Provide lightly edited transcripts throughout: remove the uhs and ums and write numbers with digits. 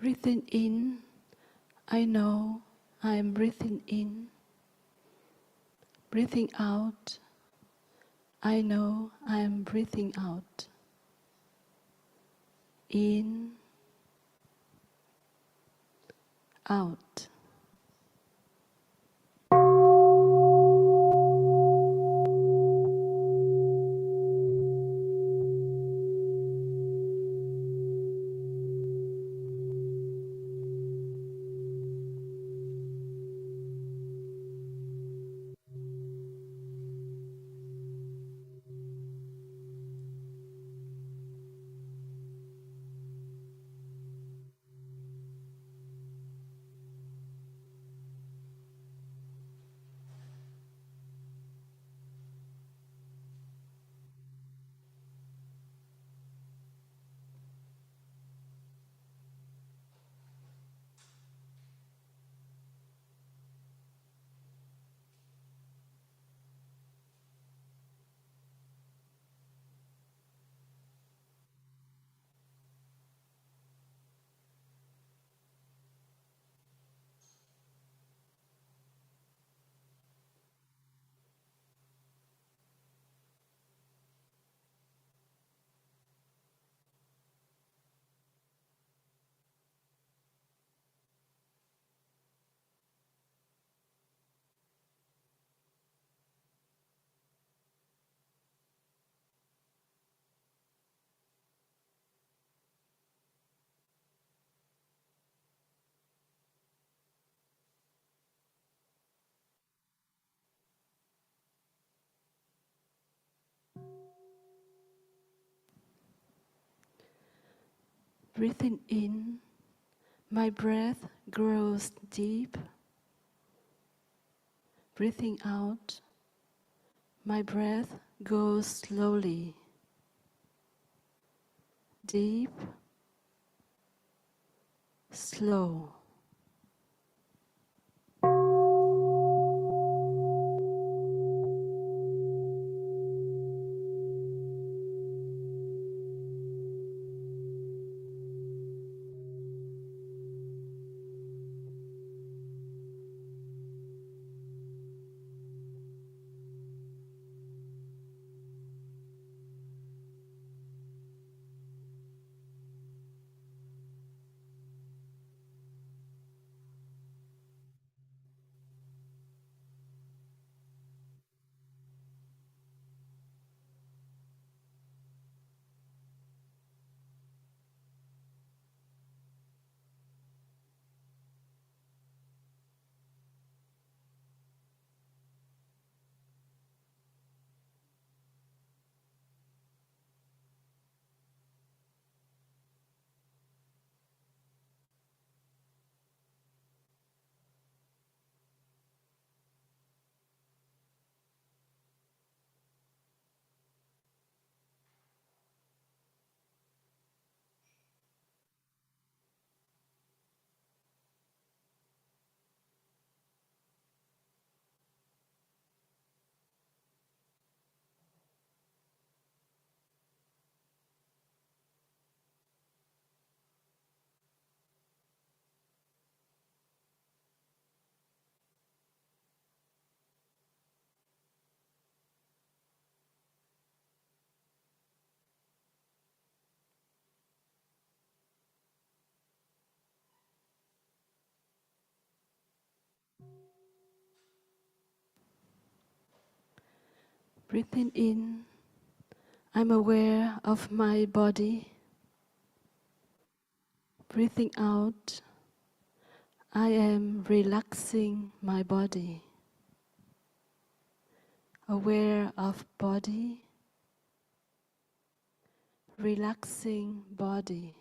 Breathing in, I know I am breathing in. Breathing out, I know I am breathing out. In, out. Breathing in, my breath grows deep. Breathing out, my breath goes slowly. Deep, slow. Breathing in, I'm aware of my body. Breathing out, I am relaxing my body. Aware of body, relaxing body.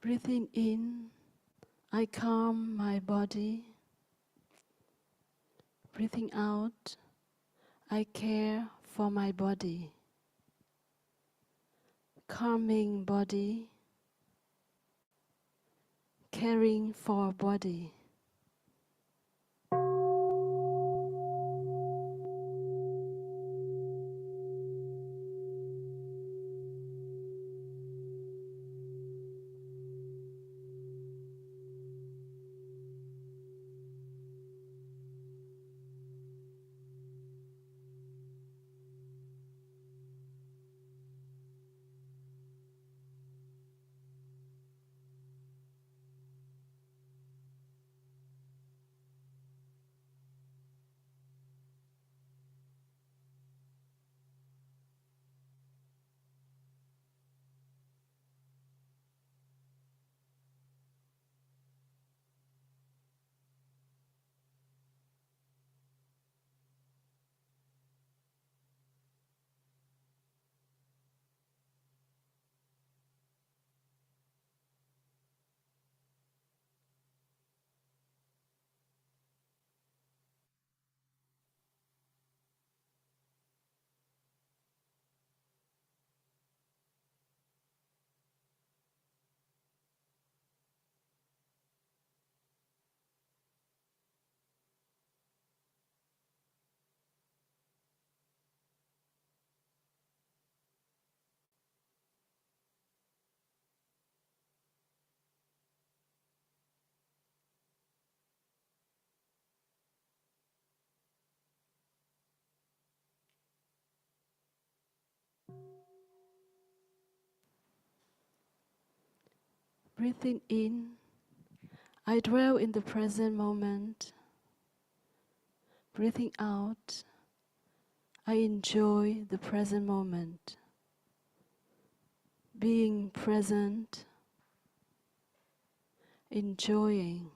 Breathing in, I calm my body. Breathing out, I care for my body. Calming body, caring for body. Breathing in, I dwell in the present moment. Breathing out, I enjoy the present moment. Being present, enjoying.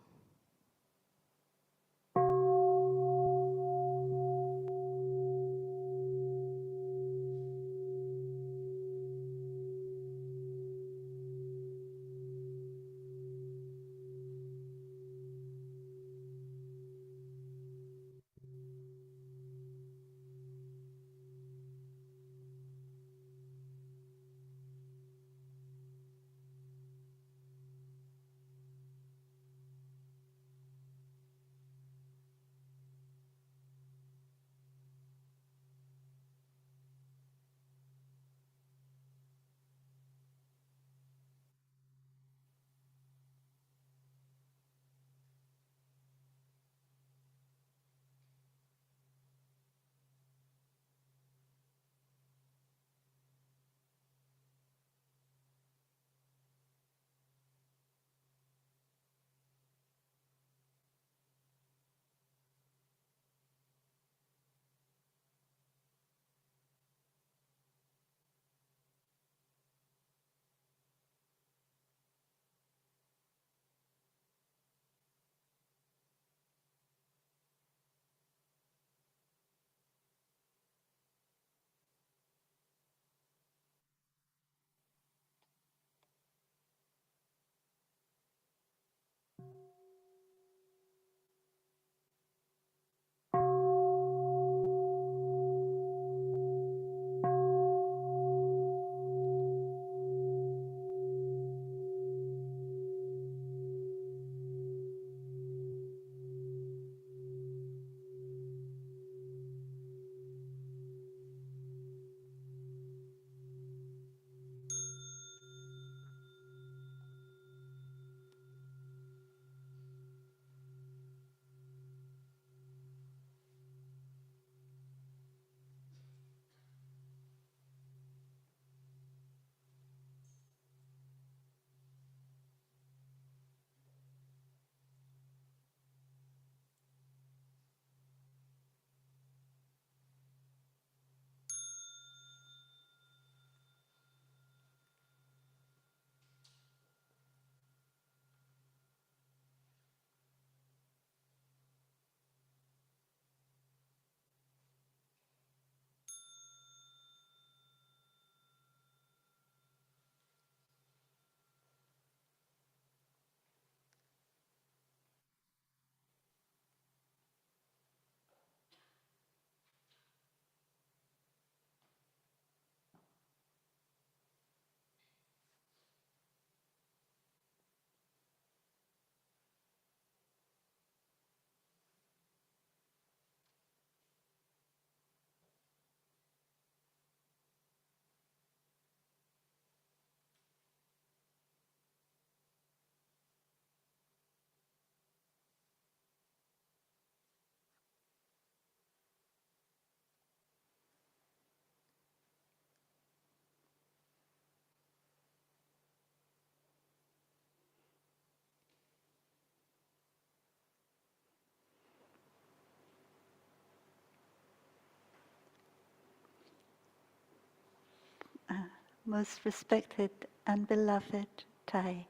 Most respected and beloved Thai,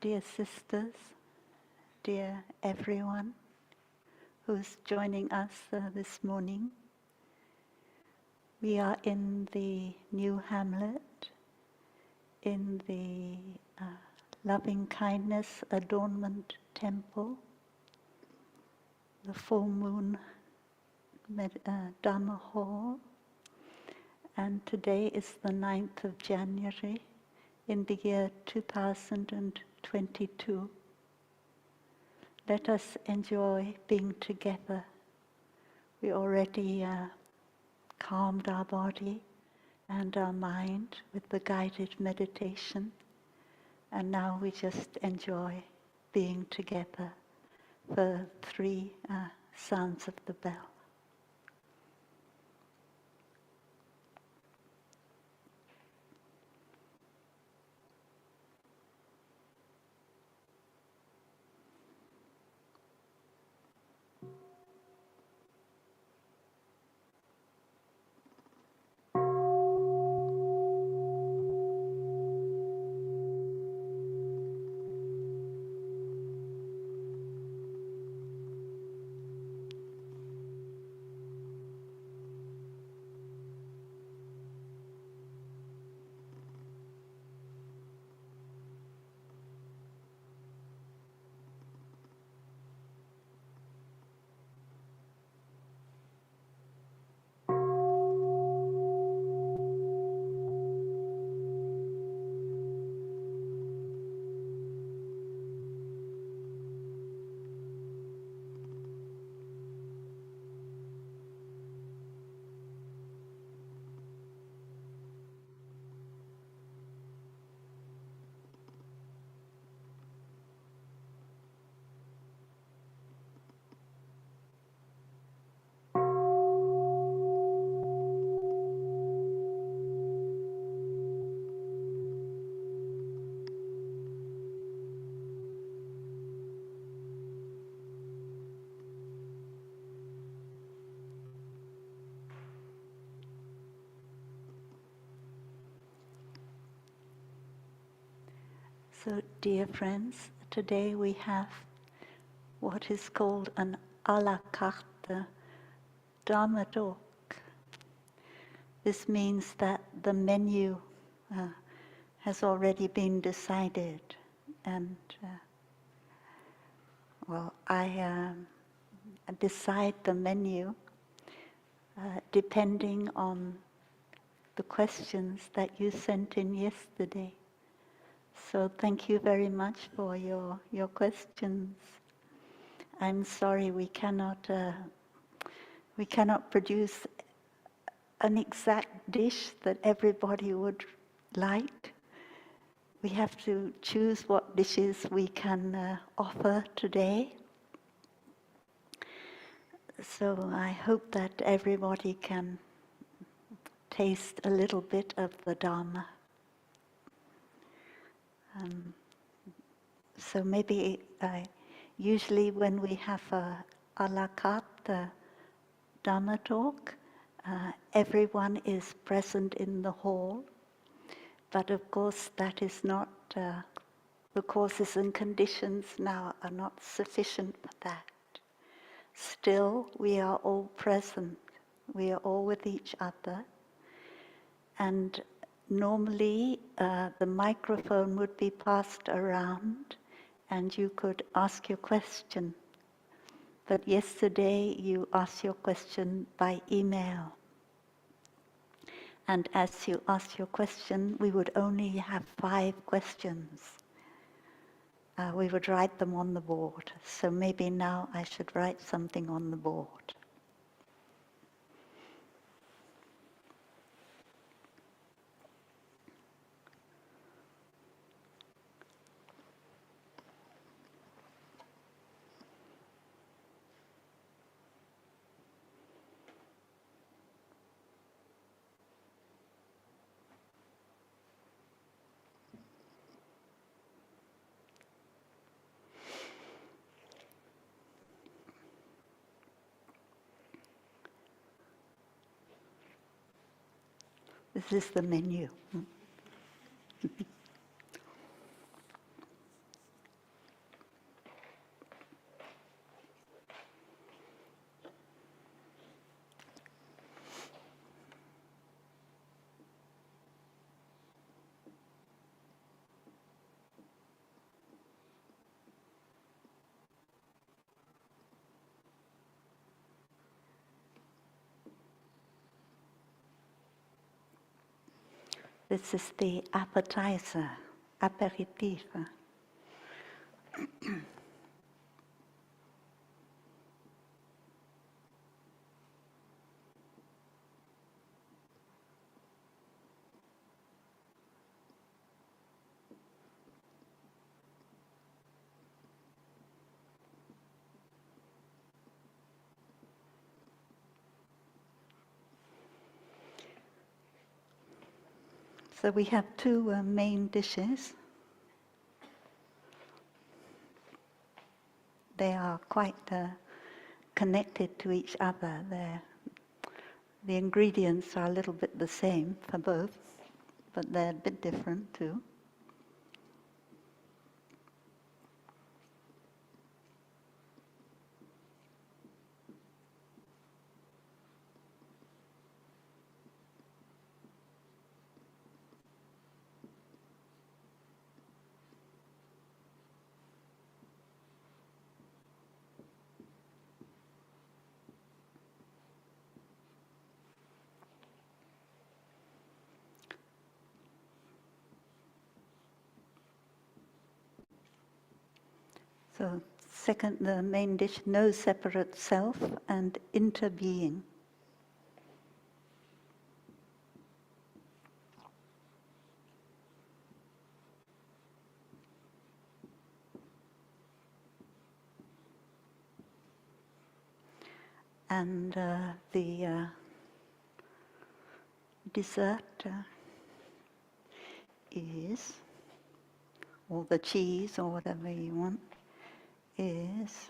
dear sisters, dear everyone who's joining us this morning. We are in the new hamlet, in the loving kindness adornment temple, the full moon Dharma hall, and today is the 9th of January in the year 2022. Let us enjoy being together. We already calmed our body and our mind with the guided meditation, and now we just enjoy being together for 3 sounds of the bell. So, dear friends, today we have what is called an à la carte Dharma Talk. This means that the menu has already been decided, and I decide the menu depending on the questions that you sent in yesterday. So thank you very much for your questions. I'm sorry we cannot produce an exact dish that everybody would like. We have to choose what dishes we can offer today. So I hope that everybody can taste a little bit of the Dharma. So maybe usually when we have a la carte Dharma talk, everyone is present in the hall, but of course that is not, the causes and conditions now are not sufficient for that. Still, we are all present, we are all with each other, and normally the microphone would be passed around and you could ask your question. But yesterday you asked your question by email. And as you asked your question, we would only have 5 questions. We would write them on the board. So maybe now I should write something on the board. This is the menu. This is the appetizer, aperitif. So we have two main dishes. They are quite connected to each other. The ingredients are a little bit the same for both, but they're a bit different too. So second, the main dish, no separate self and interbeing. And the dessert is, or the cheese or whatever you want, is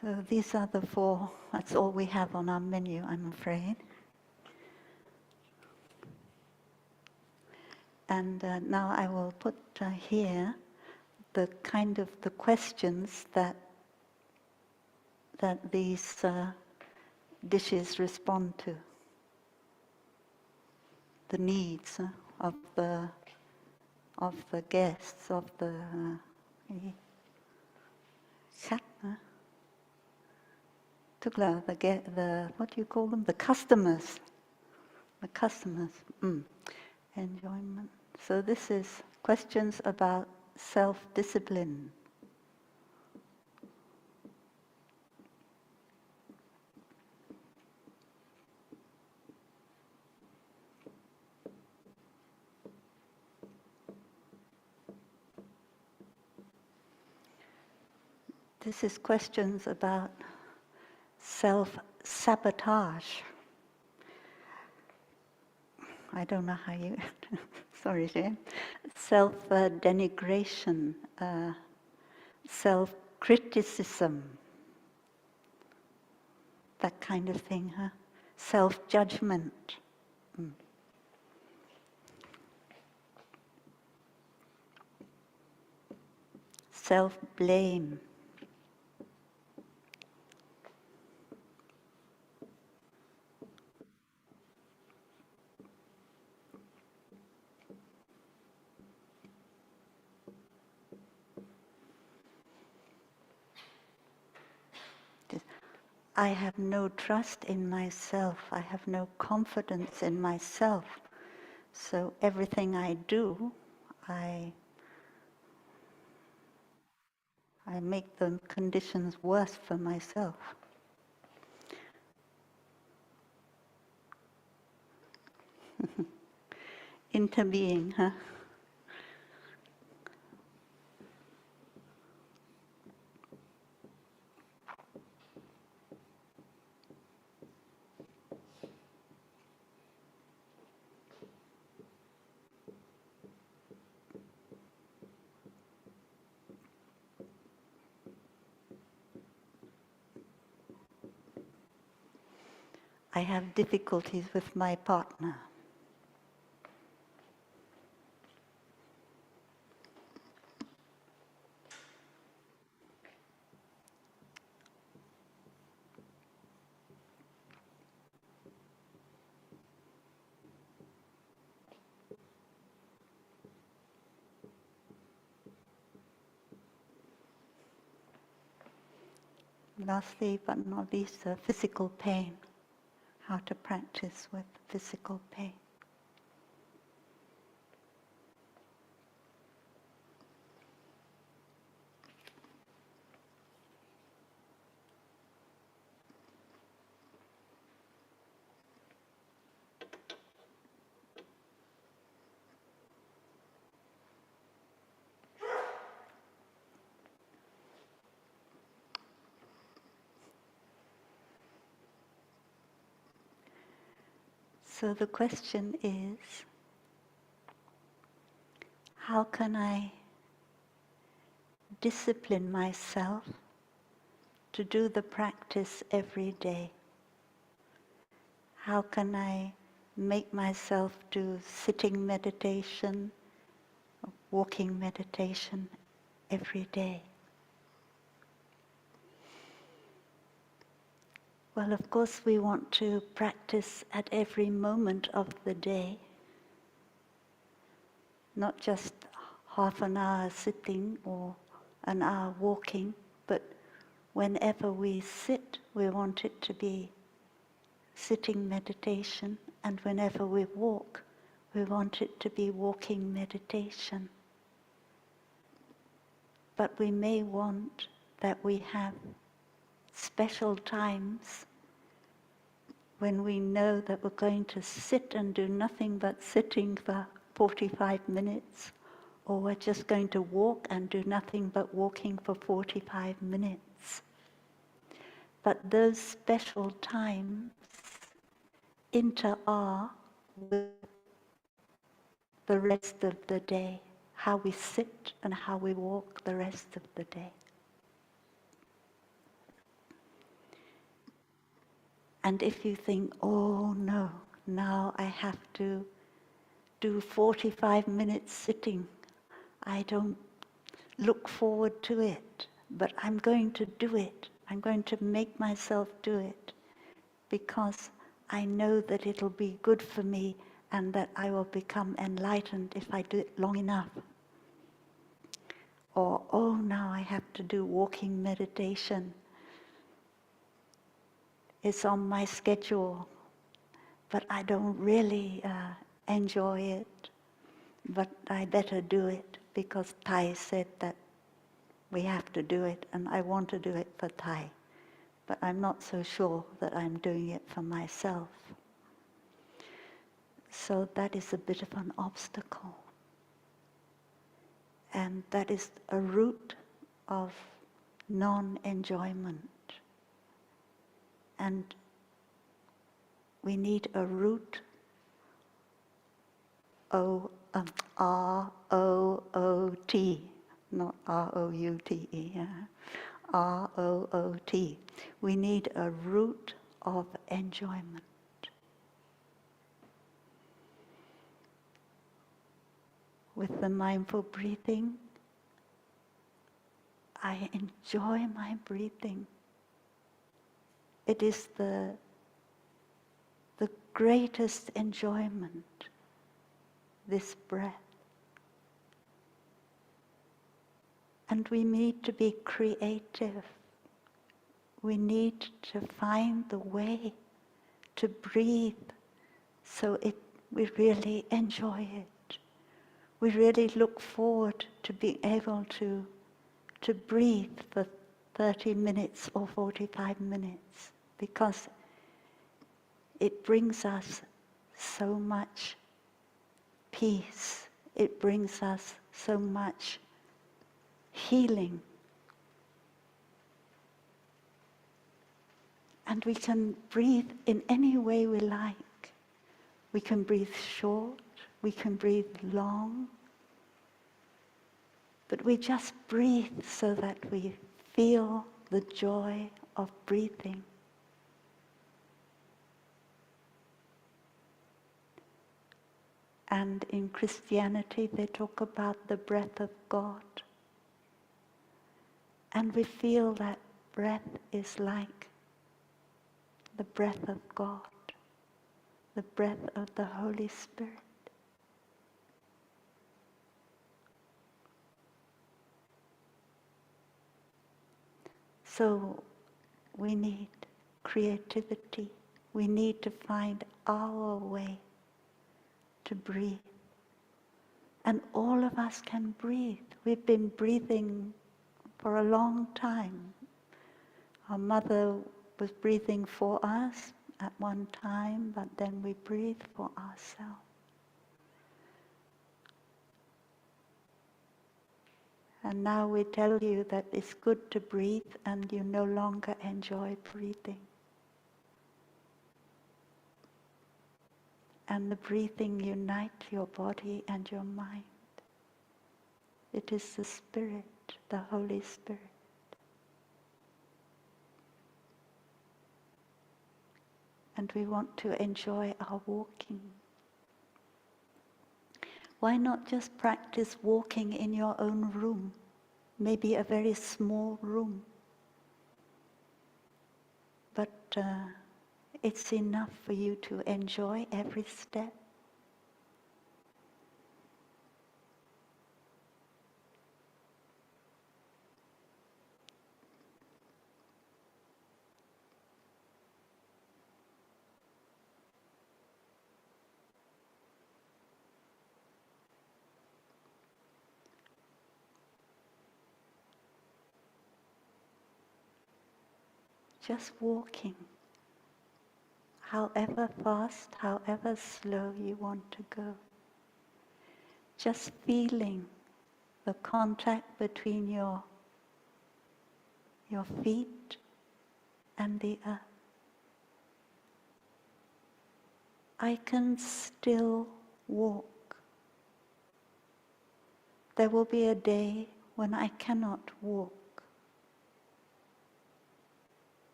so these are the four, that's all we have on our menu, I'm afraid. And now I will put here the kind of the questions that these dishes respond to, the needs of the guests, of the khách. Tức là the what do you call them? The customers. The customers. Enjoyment. So this is questions about self-discipline. This is questions about self-sabotage. I don't know how you, sorry, Jane. Self-denigration, self-criticism, that kind of thing, huh? Self-judgment. Self-blame. I have no trust in myself. I have no confidence in myself. So everything I do, I make the conditions worse for myself. into being, huh? I have difficulties with my partner. Lastly, but not least, physical pain. How to practice with physical pain. So the question is, how can I discipline myself to do the practice every day? How can I make myself do sitting meditation, walking meditation every day? Well, of course, we want to practice at every moment of the day, not just half an hour sitting or an hour walking, but whenever we sit, we want it to be sitting meditation, and whenever we walk, we want it to be walking meditation. But we may want that we have special times when we know that we're going to sit and do nothing but sitting for 45 minutes, or we're just going to walk and do nothing but walking for 45 minutes. But those special times inter-are with the rest of the day, how we sit and how we walk the rest of the day. And if you think, oh no, now I have to do 45 minutes sitting, I don't look forward to it, but I'm going to do it. I'm going to make myself do it because I know that it'll be good for me and that I will become enlightened if I do it long enough. Or, oh, now I have to do walking meditation. It's on my schedule, but I don't really enjoy it. But I better do it because Thai said that we have to do it, and I want to do it for Thai. But I'm not so sure that I'm doing it for myself. So that is a bit of an obstacle. And that is a root of non-enjoyment. And we need a root, R-O-O-T, not R-O-U-T-E, R-O-O-T. We need a root of enjoyment. With the mindful breathing, I enjoy my breathing. It is the greatest enjoyment, this breath. And we need to be creative. We need to find the way to breathe so we really enjoy it. We really look forward to being able to breathe for 30 minutes or 45 minutes because it brings us so much peace. It brings us so much healing. And we can breathe in any way we like. We can breathe short, we can breathe long, but we just breathe so that we feel the joy of breathing. And in Christianity they talk about the breath of God. And we feel that breath is like the breath of God, the breath of the Holy Spirit. So we need creativity. We need to find our way to breathe. And all of us can breathe. We've been breathing for a long time. Our mother was breathing for us at one time, but then we breathe for ourselves. And now we tell you that it's good to breathe and you no longer enjoy breathing. And the breathing unites your body and your mind. It is the Spirit, the Holy Spirit. And we want to enjoy our walking. Why not just practice walking in your own room? Maybe a very small room. But it's enough for you to enjoy every step. Just walking. However fast, however slow you want to go. Just feeling the contact between your feet and the earth. I can still walk. There will be a day when I cannot walk.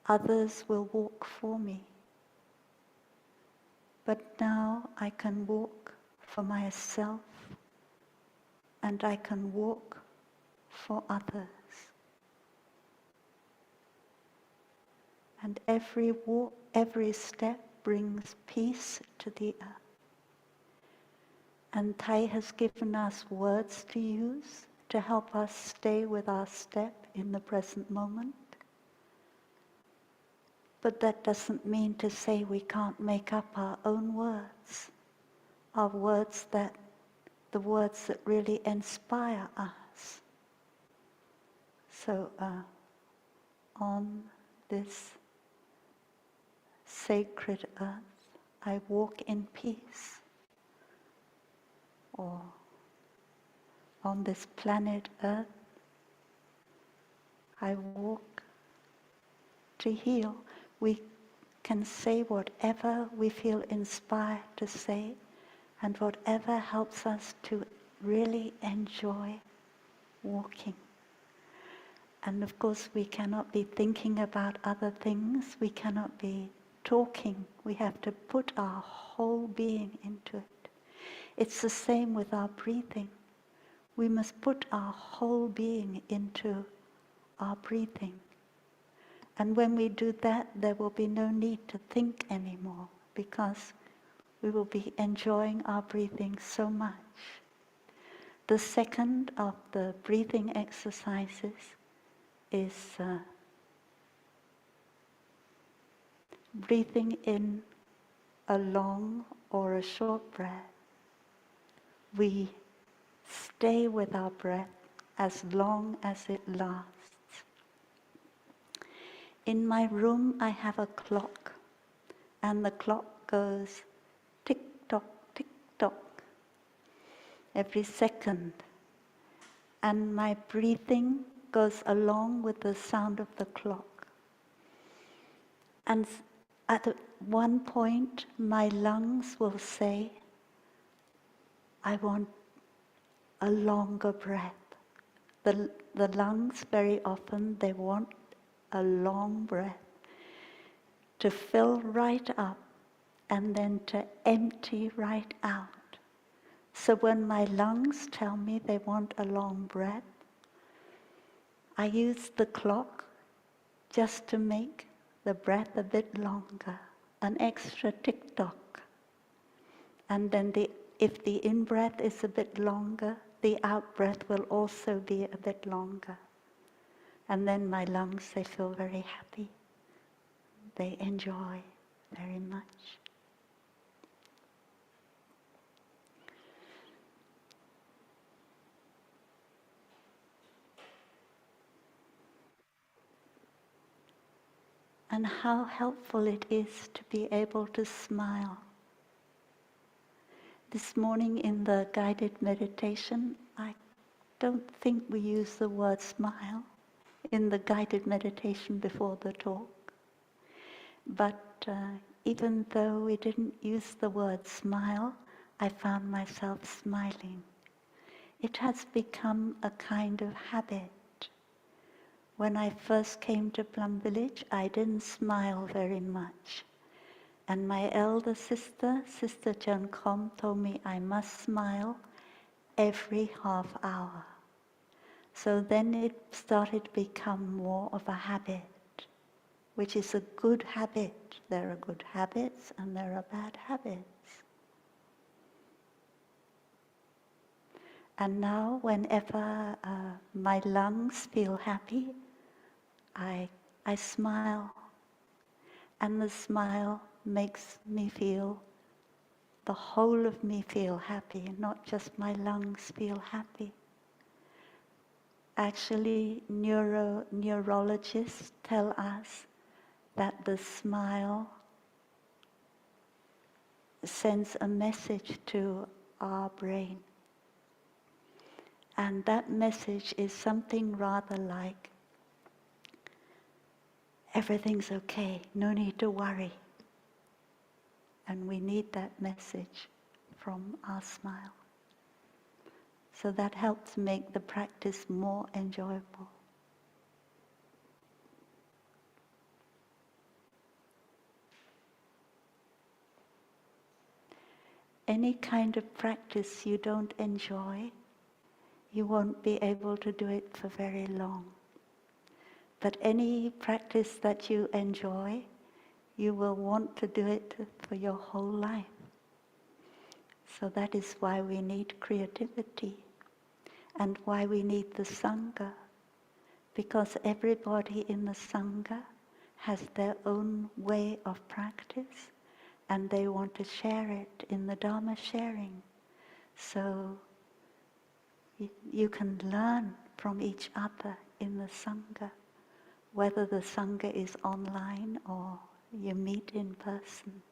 Others will walk for me. But now I can walk for myself and I can walk for others. And every walk, every step brings peace to the earth. And Thai has given us words to use to help us stay with our step in the present moment. But that doesn't mean to say we can't make up our own words. The words that really inspire us. So on this sacred earth, I walk in peace. Or on this planet Earth, I walk to heal. We can say whatever we feel inspired to say, and whatever helps us to really enjoy walking. And of course we cannot be thinking about other things, we cannot be talking, we have to put our whole being into it. It's the same with our breathing. We must put our whole being into our breathing. And when we do that, there will be no need to think anymore, because we will be enjoying our breathing so much. The second of the breathing exercises is breathing in a long or a short breath. We stay with our breath as long as it lasts. In my room I have a clock, and the clock goes tick-tock, tick-tock. every second. And my breathing goes along with the sound of the clock. And at one point, my lungs will say, I want a longer breath. The lungs, very often, they want a long breath to fill right up and then to empty right out. So when my lungs tell me they want a long breath, I use the clock just to make the breath a bit longer, an extra tick-tock. And then if the in-breath is a bit longer, the out-breath will also be a bit longer. And then my lungs, they feel very happy. They enjoy very much. And how helpful it is to be able to smile. This morning in the guided meditation, I don't think we use the word smile in the guided meditation before the talk. But even though we didn't use the word smile, I found myself smiling. It has become a kind of habit. When I first came to Plum Village, I didn't smile very much. And my elder sister, Sister Chân Đức, told me I must smile every half hour. So then it started to become more of a habit, which is a good habit. There are good habits and there are bad habits. And now whenever my lungs feel happy, I smile. And the smile makes me feel, the whole of me feel happy, not just my lungs feel happy. Actually, neurologists tell us that the smile sends a message to our brain. And that message is something rather like, everything's okay, no need to worry. And we need that message from our smile. So that helps make the practice more enjoyable. Any kind of practice you don't enjoy, you won't be able to do it for very long. But any practice that you enjoy, you will want to do it for your whole life. So that is why we need creativity and why we need the Sangha. Because everybody in the Sangha has their own way of practice and they want to share it in the Dharma sharing. So you can learn from each other in the Sangha, whether the Sangha is online or you meet in person.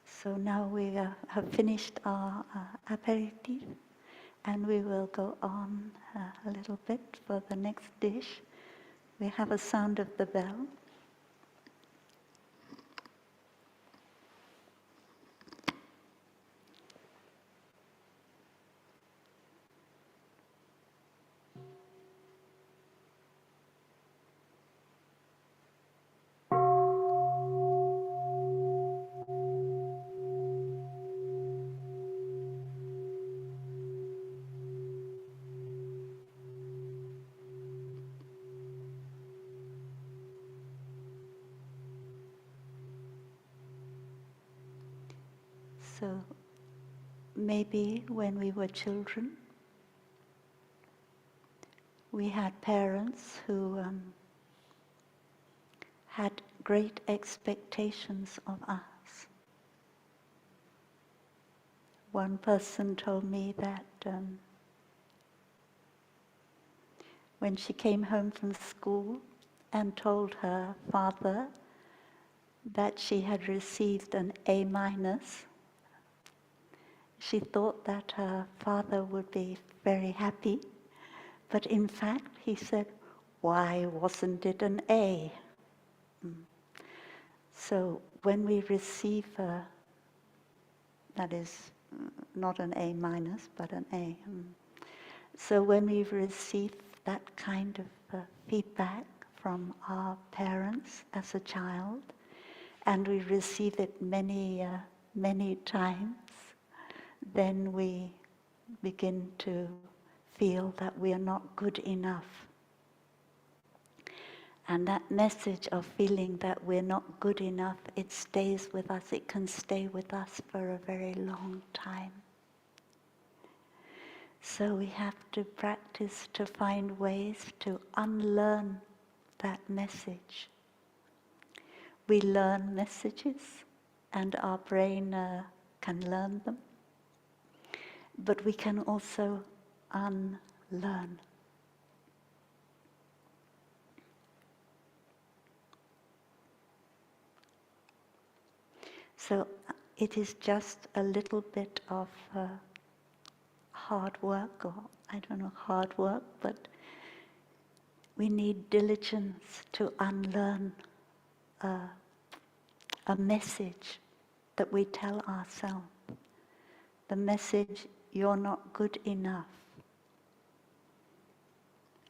So now we have finished our aperitif and we will go on a little bit for the next dish. We have a sound of the bell. So maybe when we were children, we had parents who had great expectations of us. One person told me that when she came home from school and told her father that she had received an A minus, she thought that her father would be very happy, but in fact he said, "Why wasn't it an A?" So when we receive that is not an A minus, but an A. So when we receive that kind of feedback from our parents as a child, and we receive it many times, then we begin to feel that we are not good enough. And that message of feeling that we're not good enough, it stays with us, it can stay with us for a very long time. So we have to practice to find ways to unlearn that message. We learn messages and our brain can learn them, but we can also unlearn. So it is just a little bit of hard work, or I don't know, hard work, but we need diligence to unlearn a message that we tell ourselves. The message, "You're not good enough."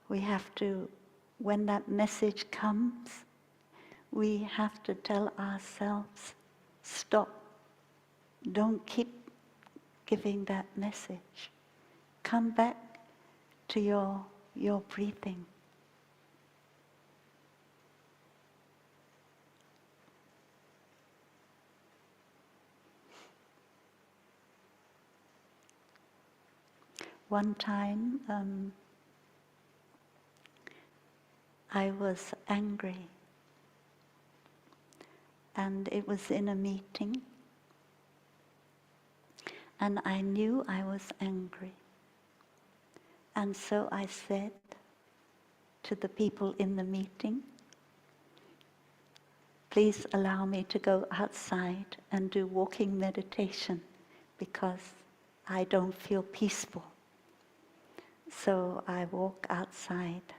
We have to, when that message comes, we have to tell ourselves, "Stop. Don't keep giving that message. Come back to your breathing." One time, I was angry, and it was in a meeting, and I knew I was angry. And so I said to the people in the meeting, "Please allow me to go outside and do walking meditation because I don't feel peaceful." So I walk outside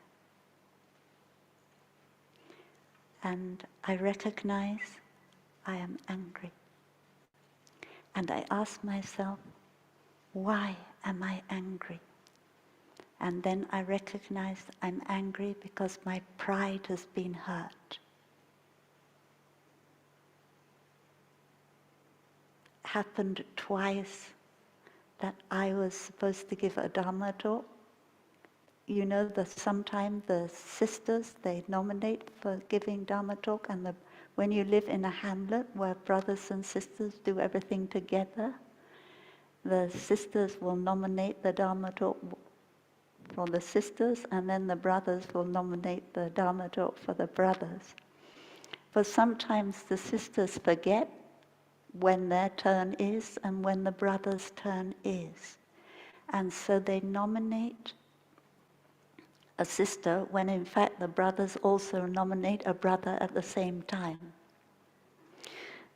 and I recognize I am angry. And I ask myself, why am I angry? And then I recognize I'm angry because my pride has been hurt. Happened twice that I was supposed to give a Dharma talk. You know that sometimes the sisters, they nominate for giving Dharma talk, and when you live in a hamlet where brothers and sisters do everything together, the sisters will nominate the Dharma talk for the sisters, and then the brothers will nominate the Dharma talk for the brothers. But sometimes the sisters forget when their turn is and when the brother's turn is. And so they nominate a sister when in fact the brothers also nominate a brother at the same time.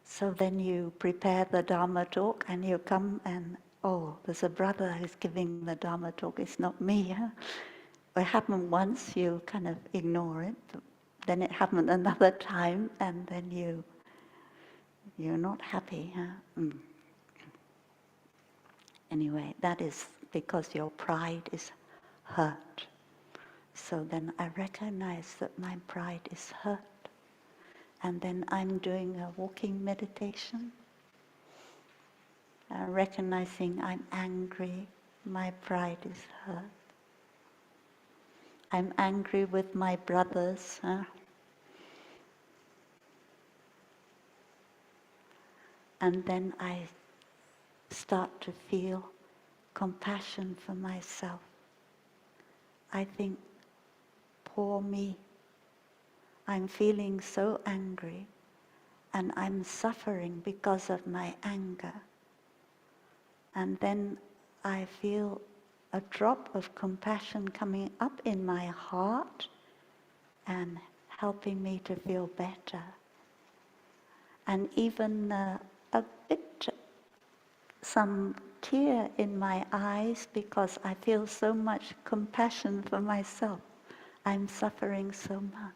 So then you prepare the Dharma talk and you come and, oh, there's a brother who's giving the Dharma talk, it's not me. Huh? It happened once, you kind of ignore it. Then it happened another time, and then you're not happy. Huh? Anyway, that is because your pride is hurt. So then I recognize that my pride is hurt. And then I'm doing a walking meditation, recognizing I'm angry, my pride is hurt. I'm angry with my brothers. And then I start to feel compassion for myself. I think, poor me. I'm feeling so angry and I'm suffering because of my anger. And then I feel a drop of compassion coming up in my heart and helping me to feel better. And even a bit, some tear in my eyes because I feel so much compassion for myself. I'm suffering so much.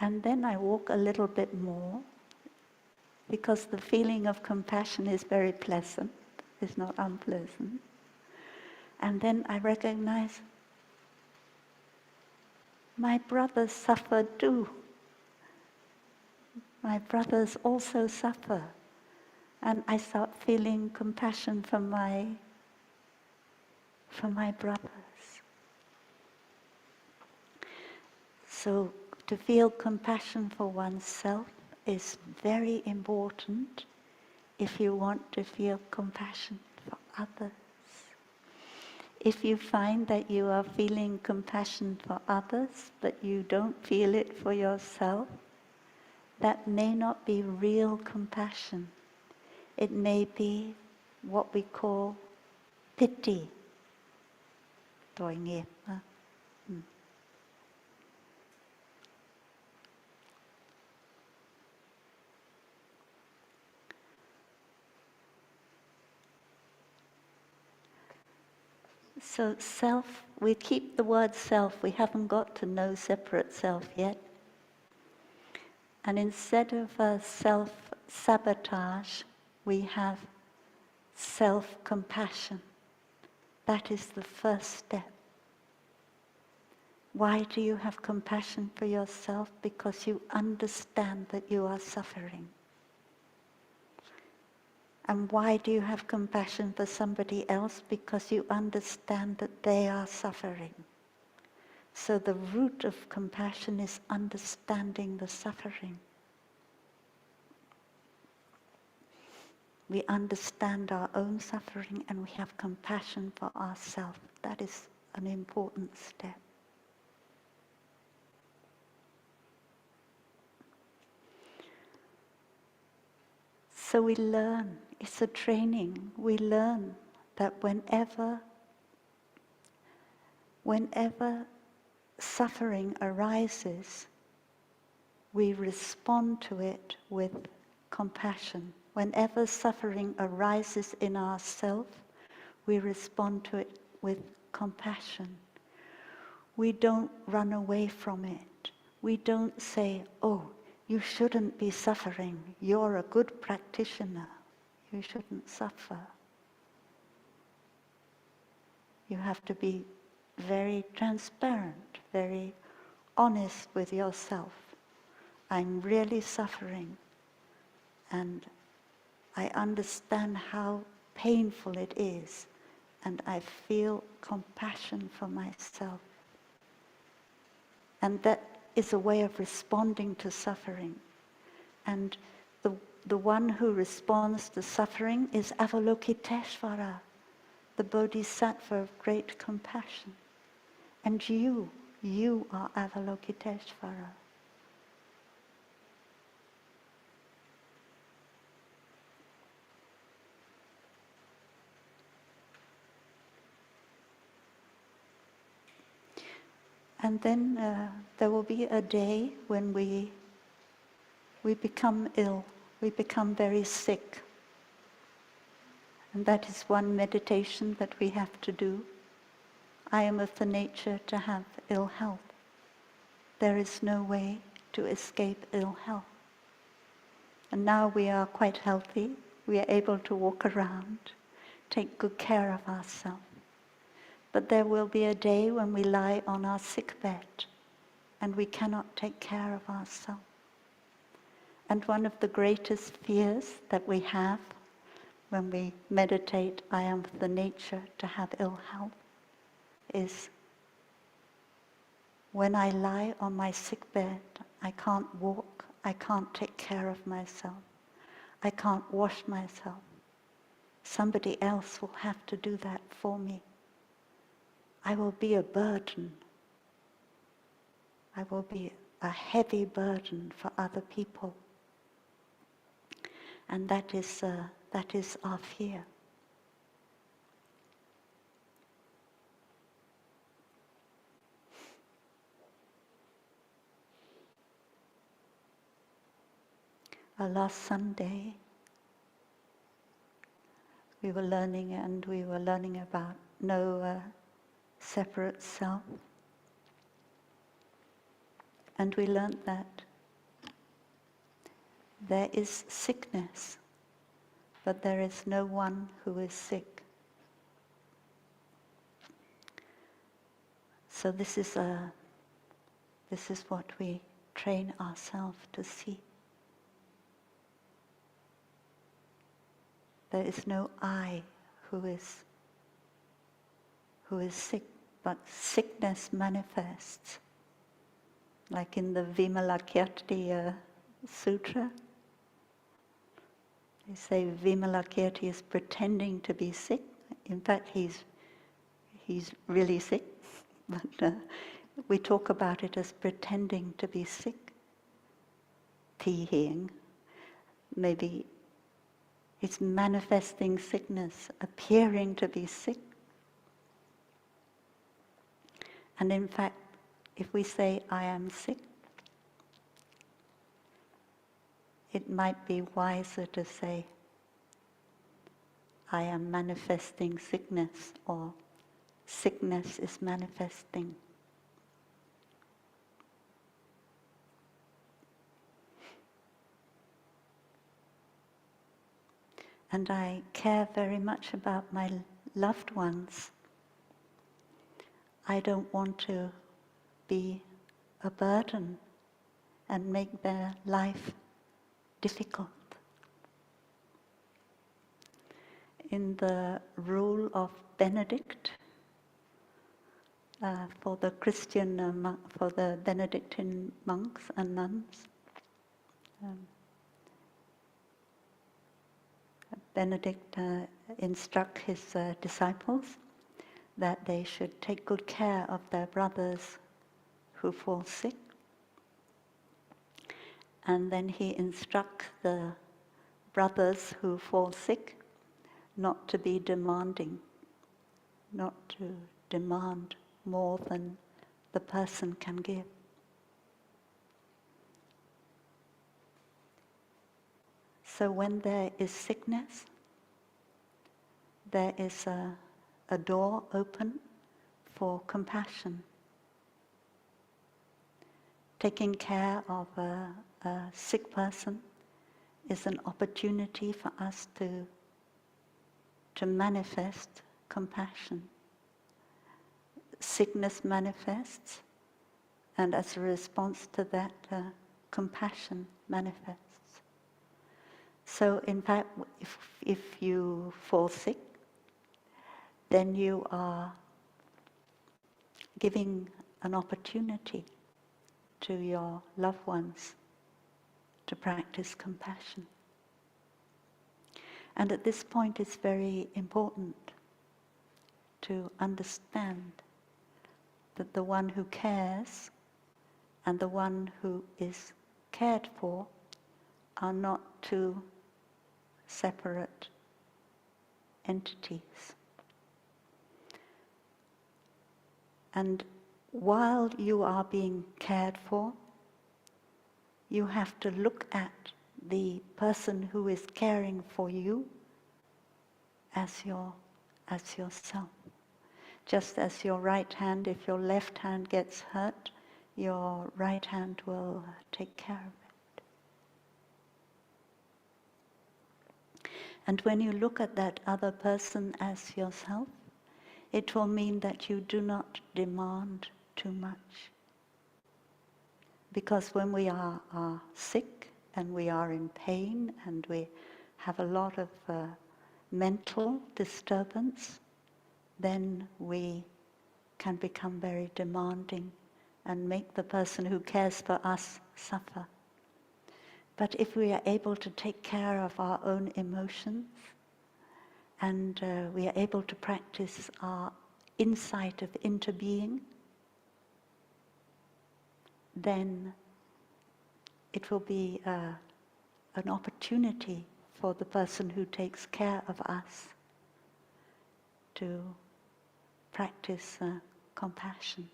And then I walk a little bit more because the feeling of compassion is very pleasant, it's not unpleasant. And then I recognize my brothers suffer too. My brothers also suffer. And I start feeling compassion for my brothers. So to feel compassion for oneself is very important if you want to feel compassion for others. If you find that you are feeling compassion for others, but you don't feel it for yourself, that may not be real compassion. It may be what we call pity. Tội nghiệp. So self, we keep the word self, we haven't got to know separate self yet. And instead of self-sabotage, we have self-compassion. That is the first step. Why do you have compassion for yourself? Because you understand that you are suffering. And why do you have compassion for somebody else? Because you understand that they are suffering. So the root of compassion is understanding the suffering. We understand our own suffering and we have compassion for ourselves. That is an important step. So we learn, it's a training, we learn that whenever suffering arises, we respond to it with compassion. Whenever suffering arises in ourselves, we respond to it with compassion. We don't run away from it. We don't say, oh, you shouldn't be suffering. You're a good practitioner. You shouldn't suffer. You have to be very transparent, very honest with yourself. I'm really suffering, and I understand how painful it is, and I feel compassion for myself. And that is a way of responding to suffering. And the one who responds to suffering is Avalokiteshvara, the Bodhisattva of great compassion. And you are Avalokiteshvara. And then there will be a day when we become ill, we become very sick. And that is one meditation that we have to do. I am of the nature to have ill health. There is no way to escape ill health. And now we are quite healthy. We are able to walk around, take good care of ourselves. But there will be a day when we lie on our sick bed and we cannot take care of ourselves. And one of the greatest fears that we have when we meditate, I am of the nature to have ill health, is when I lie on my sick bed, I can't walk, I can't take care of myself, I can't wash myself. Somebody else will have to do that for me. I will be a burden. I will be a heavy burden for other people. And that is our fear. Last Sunday, we were learning about no separate self. And we learned that there is sickness, but there is no one who is sick. So this is what we train ourselves to see. There is no I who is sick, but sickness manifests. Like in the Vimalakirti Sutra, they say Vimalakirti is pretending to be sick. In fact, he's really sick, but we talk about it as pretending to be sick. Tihiing, maybe it's manifesting sickness, appearing to be sick. And in fact, if we say, I am sick, it might be wiser to say, I am manifesting sickness, or sickness is manifesting. And I care very much about my loved ones. I don't want to be a burden and make their life difficult. In the rule of Benedict, for the for the Benedictine monks and nuns, Benedict instructs his disciples that they should take good care of their brothers who fall sick. And then he instructs the brothers who fall sick not to be demanding, not to demand more than the person can give. So when there is sickness, there is a door open for compassion. Taking care of a sick person is an opportunity for us to manifest compassion. Sickness manifests, and as a response to that, compassion manifests. So in fact, if you fall sick, then you are giving an opportunity to your loved ones to practice compassion. And at this point it's very important to understand that the one who cares and the one who is cared for are not two separate entities. And while you are being cared for, you have to look at the person who is caring for you as yourself. Just as your right hand, if your left hand gets hurt, your right hand will take care of it. And when you look at that other person as yourself, it will mean that you do not demand too much. Because when we are sick and we are in pain and we have a lot of mental disturbance, then we can become very demanding and make the person who cares for us suffer. But if we are able to take care of our own emotions and we are able to practice our insight of interbeing, then it will be an opportunity for the person who takes care of us to practice compassion,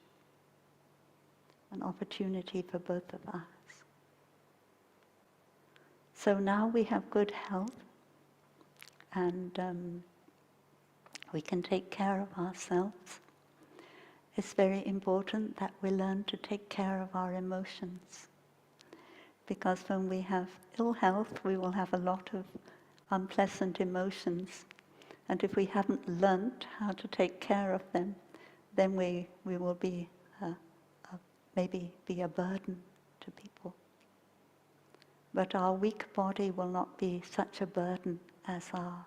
an opportunity for both of us. So now we have good health, and we can take care of ourselves. It's very important that we learn to take care of our emotions, because when we have ill health, we will have a lot of unpleasant emotions. And if we haven't learnt how to take care of them, then we will be maybe be a burden to people. But our weak body will not be such a burden as our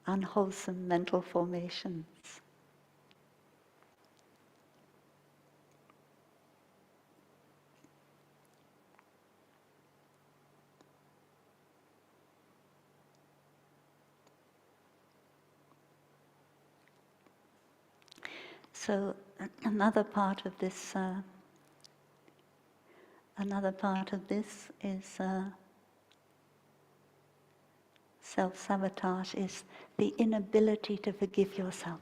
unwholesome mental formations. So another part of this is self-sabotage, is the inability to forgive yourself.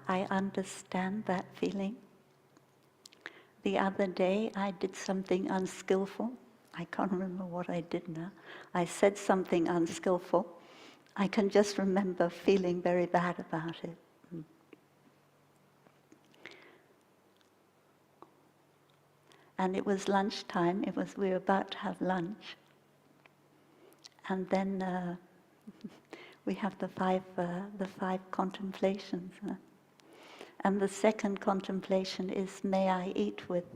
I understand that feeling. The other day I did something unskillful. I can't remember what I did now. I said something unskillful. I can just remember feeling very bad about it. And it was lunchtime. We were about to have lunch. And then we have the five contemplations. And the second contemplation is, may I eat with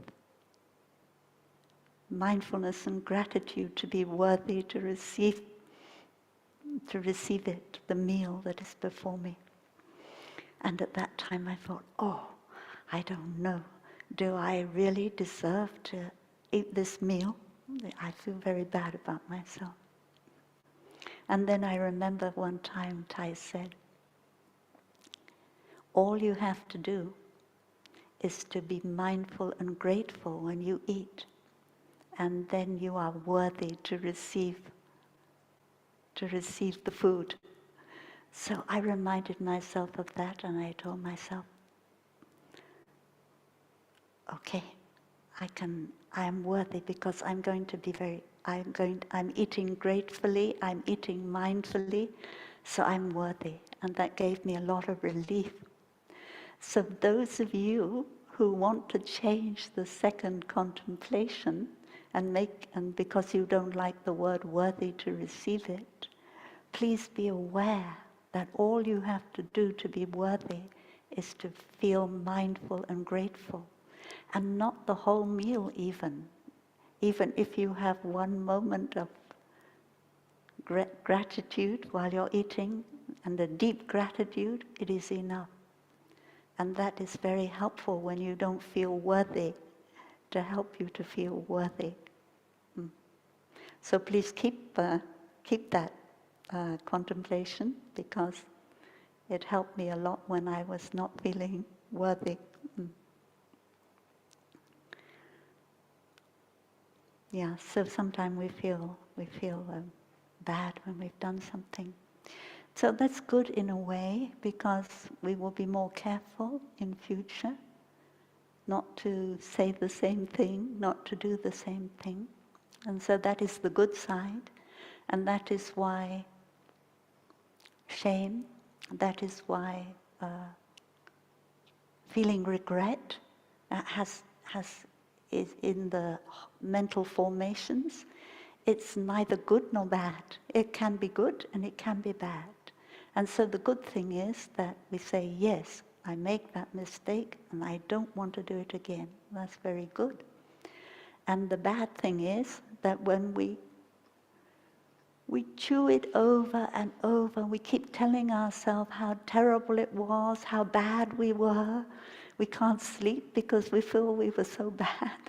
mindfulness and gratitude to be worthy to receive it, the meal that is before me. And at that time I thought, oh, I don't know. Do I really deserve to eat this meal? I feel very bad about myself. And then I remember one time Thai said, all you have to do is to be mindful and grateful when you eat, and then you are worthy to receive the food. So I reminded myself of that, and I told myself, okay, I am worthy because I'm eating gratefully, I'm eating mindfully, so I'm worthy. And that gave me a lot of relief. So those of you who want to change the second contemplation and because you don't like the word worthy to receive it, please be aware that all you have to do to be worthy is to feel mindful and grateful. And not the whole meal even. Even if you have one moment of gratitude while you're eating, and a deep gratitude, it is enough. And that is very helpful when you don't feel worthy, to help you to feel worthy. So please keep that contemplation, because it helped me a lot when I was not feeling worthy. Yeah, so sometimes we feel bad when we've done something. So that's good in a way, because we will be more careful in future not to say the same thing, not to do the same thing. And so that is the good side, and that is why shame, that is why feeling regret is in the mental formations. It's neither good nor bad. It can be good and it can be bad. And so the good thing is that we say, yes, I make that mistake and I don't want to do it again. That's very good. And the bad thing is that when we chew it over and over, we keep telling ourselves how terrible it was, how bad we were. we can't sleep because we feel we were so bad.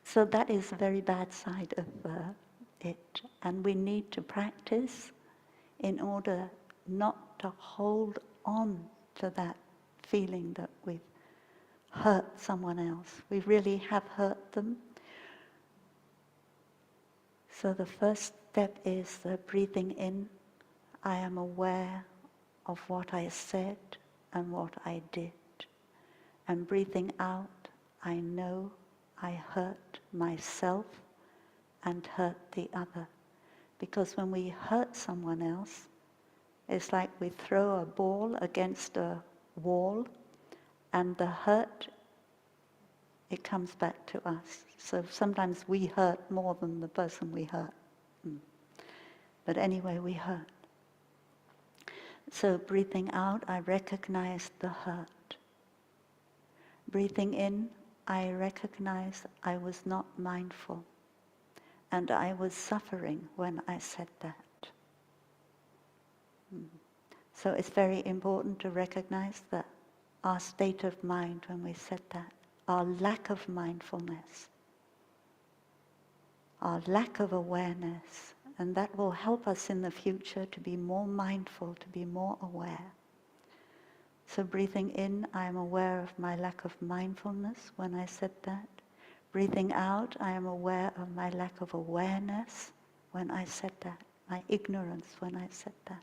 So that is a very bad side of it. And we need to practice in order not to hold on to that feeling that we've hurt someone else. We really have hurt them. So the first step is the breathing in. I am aware of what I said and what I did. And breathing out, I know I hurt myself and hurt the other. Because when we hurt someone else, it's like we throw a ball against a wall, and the hurt, it comes back to us. So sometimes we hurt more than the person we hurt. But anyway, we hurt. So breathing out, I recognize the hurt. Breathing in, I recognize I was not mindful, and I was suffering when I said that. So it's very important to recognize that our state of mind when we said that, our lack of mindfulness, our lack of awareness, and that will help us in the future to be more mindful, to be more aware. So breathing in, I am aware of my lack of mindfulness when I said that. Breathing out, I am aware of my lack of awareness when I said that, my ignorance when I said that.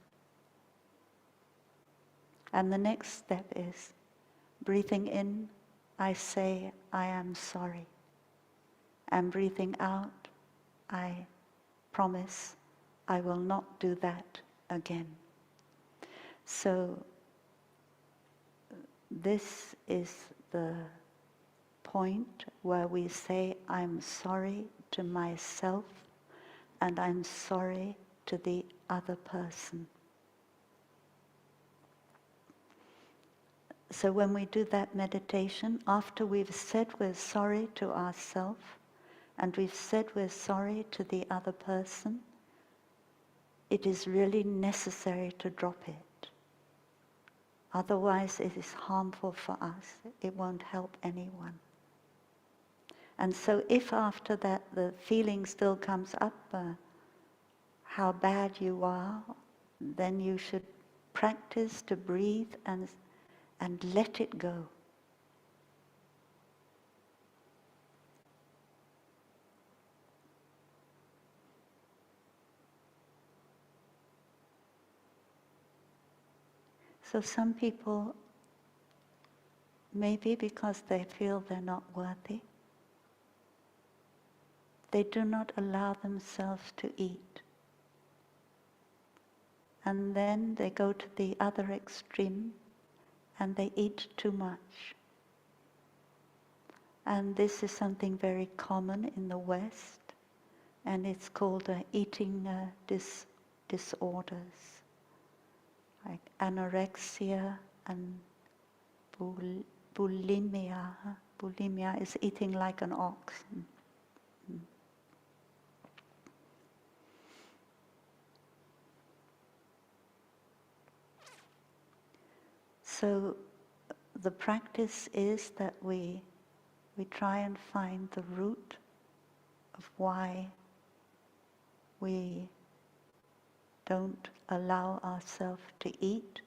And the next step is, breathing in, I say, I am sorry. And breathing out, I promise I will not do that again. So this is the point where we say, I'm sorry to myself and I'm sorry to the other person. So when we do that meditation, after we've said we're sorry to ourselves and we've said we're sorry to the other person, it is really necessary to drop it. Otherwise it is harmful for us. It won't help anyone. And so if after that the feeling still comes up, how bad you are, then you should practice to breathe and let it go. So some people, maybe because they feel they're not worthy, they do not allow themselves to eat. And then they go to the other extreme and they eat too much. And this is something very common in the West, and it's called eating disorders, like anorexia and bulimia. Bulimia is eating like an ox. So the practice is that we try and find the root of why we don't allow ourselves to eat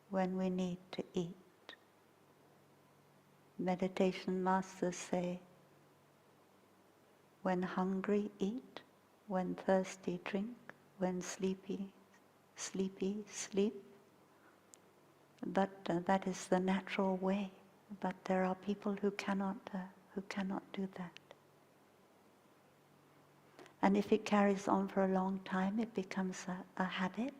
when we need to eat. Meditation masters say, when hungry, eat, when thirsty, drink, when sleepy, sleep. But that is the natural way. But there are people who cannot do that. And if it carries on for a long time, it becomes a habit,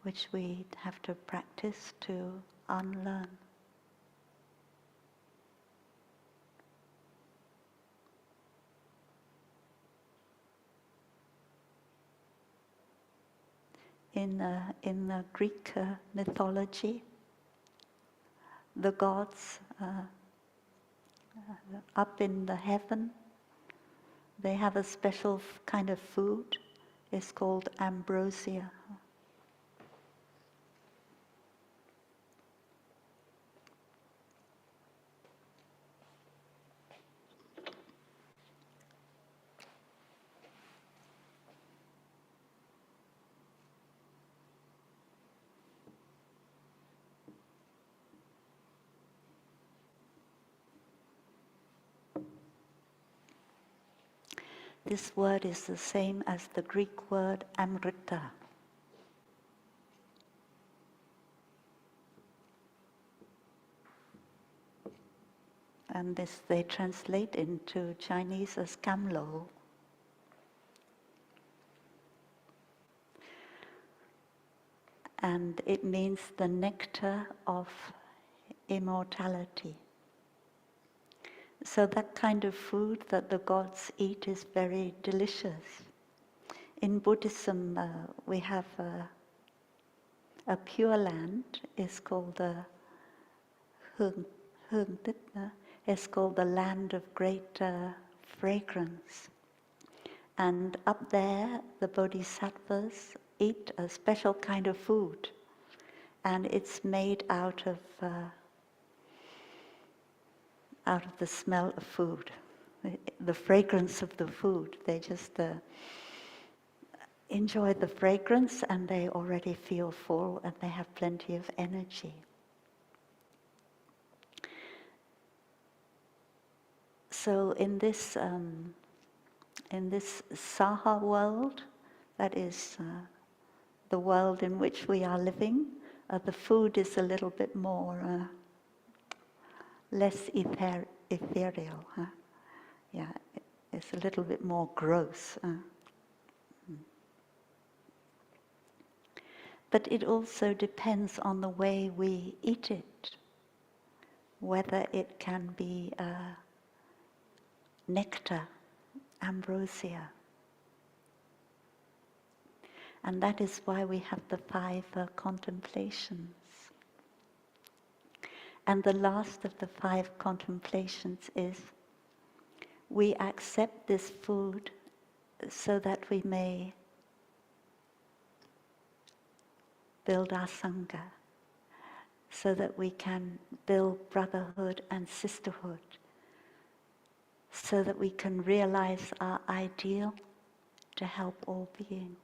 which we have to practice to unlearn. In the Greek mythology, the gods up in the heaven, they have a special kind of food. It's called ambrosia. This word is the same as the Greek word amrita. And this they translate into Chinese as kamlo. And it means the nectar of immortality. So that kind of food that the gods eat is very delicious. In Buddhism, we have a pure land. It's called the Hương Tích. It's called the land of great fragrance. And up there, the bodhisattvas eat a special kind of food, and it's made out of the smell of food, the fragrance of the food. They just enjoy the fragrance, and they already feel full, and they have plenty of energy. So in this Saha world, that is the world in which we are living, the food is a little bit more less ethereal. Yeah, it's a little bit more gross. But it also depends on the way we eat it, whether it can be nectar, ambrosia. And that is why we have the 5 contemplations. And the last of the 5 contemplations is we accept this food so that we may build our Sangha, so that we can build brotherhood and sisterhood, so that we can realize our ideal to help all beings.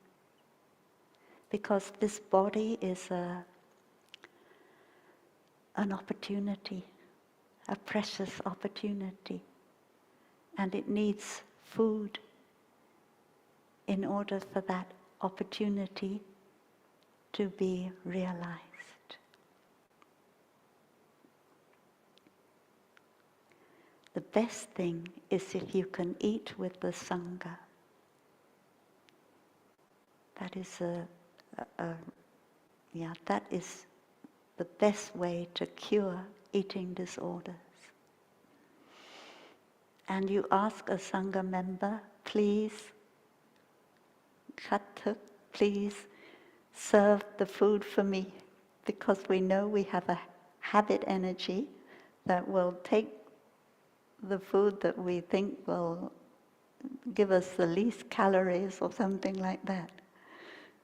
Because this body is an opportunity, a precious opportunity, and it needs food in order for that opportunity to be realized. The best thing is if you can eat with the Sangha. That is that is the best way to cure eating disorders. And you ask a Sangha member, please, carte, please serve the food for me, because we know we have a habit energy that will take the food that we think will give us the least calories or something like that.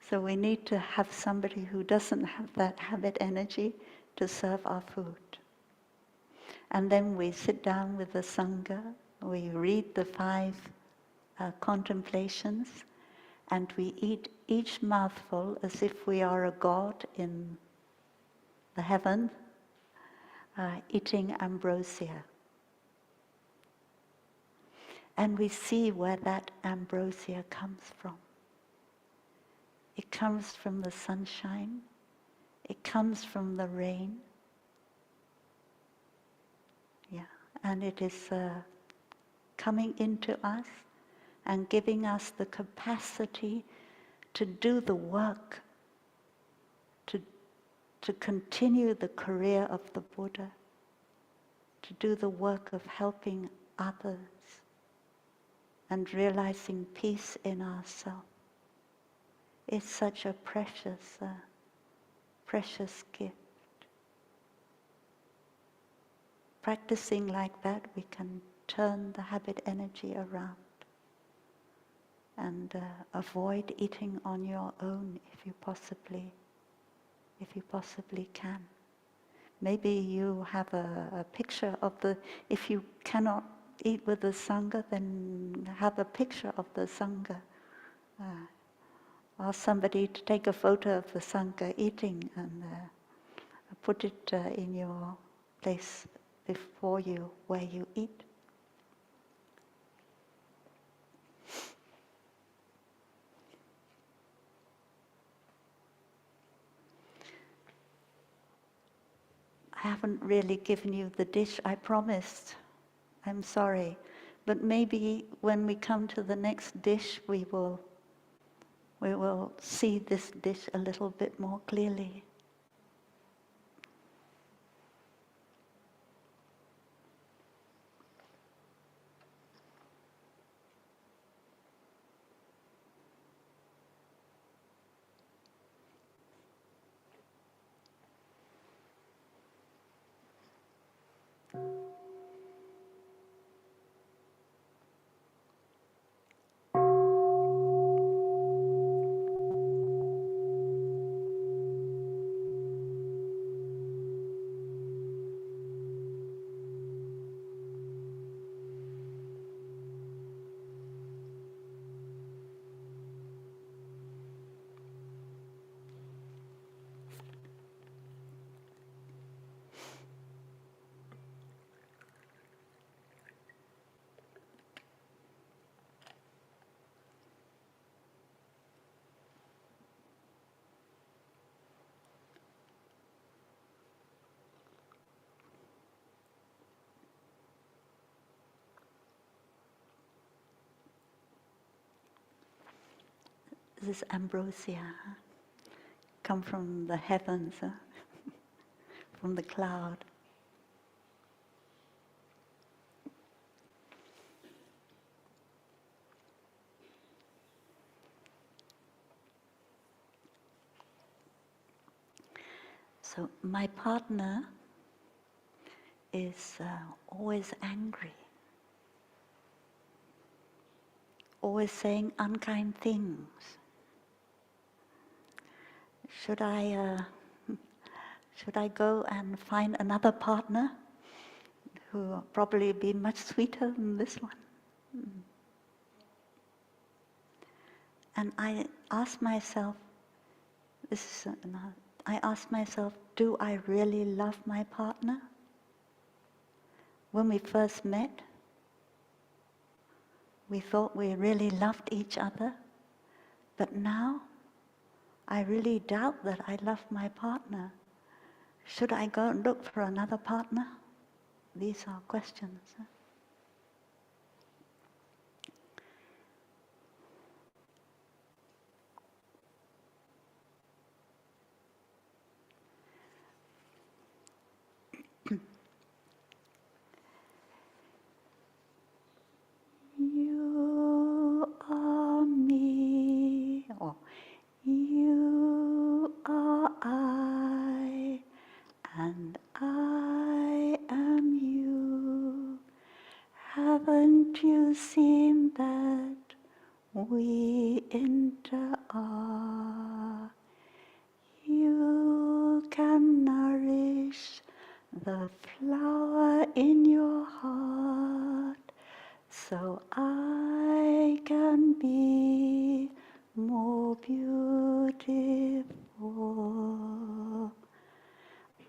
So we need to have somebody who doesn't have that habit energy to serve our food. And then we sit down with the Sangha, we read the 5 contemplations, and we eat each mouthful as if we are a god in the heaven, eating ambrosia. And we see where that ambrosia comes from. It comes from the sunshine, it comes from the rain. Yeah, and it is coming into us and giving us the capacity to do the work, to continue the career of the Buddha, to do the work of helping others and realizing peace in ourselves. It's such a precious, precious gift. Practicing like that, we can turn the habit energy around and avoid eating on your own if you possibly can. Maybe you have a picture of if you cannot eat with the Sangha, then have a picture of the Sangha. Ask somebody to take a photo of the Sangha eating and put it in your place before you, where you eat. haven't really given you the dish I promised. I'm sorry. But maybe when we come to the next dish, we will see this dish a little bit more clearly. This is ambrosia, come from the heavens, from the cloud. So my partner is always angry, always saying unkind things. Should I go and find another partner who will probably be much sweeter than this one? And I ask myself, do I really love my partner? When we first met, we thought we really loved each other, but now I really doubt that I love my partner. Should I go and look for another partner? These are questions. You are me, or you are I, and I am you. Haven't you seen that we enter are? You can nourish the flower in your heart, so I can be more beautiful.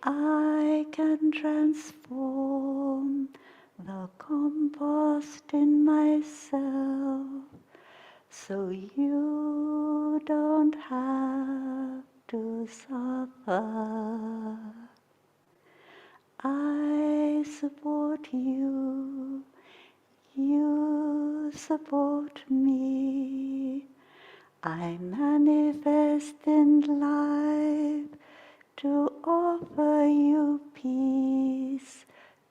I can transform the compost in myself, so you don't have to suffer. I support you, you support me. I manifest in life to offer you peace,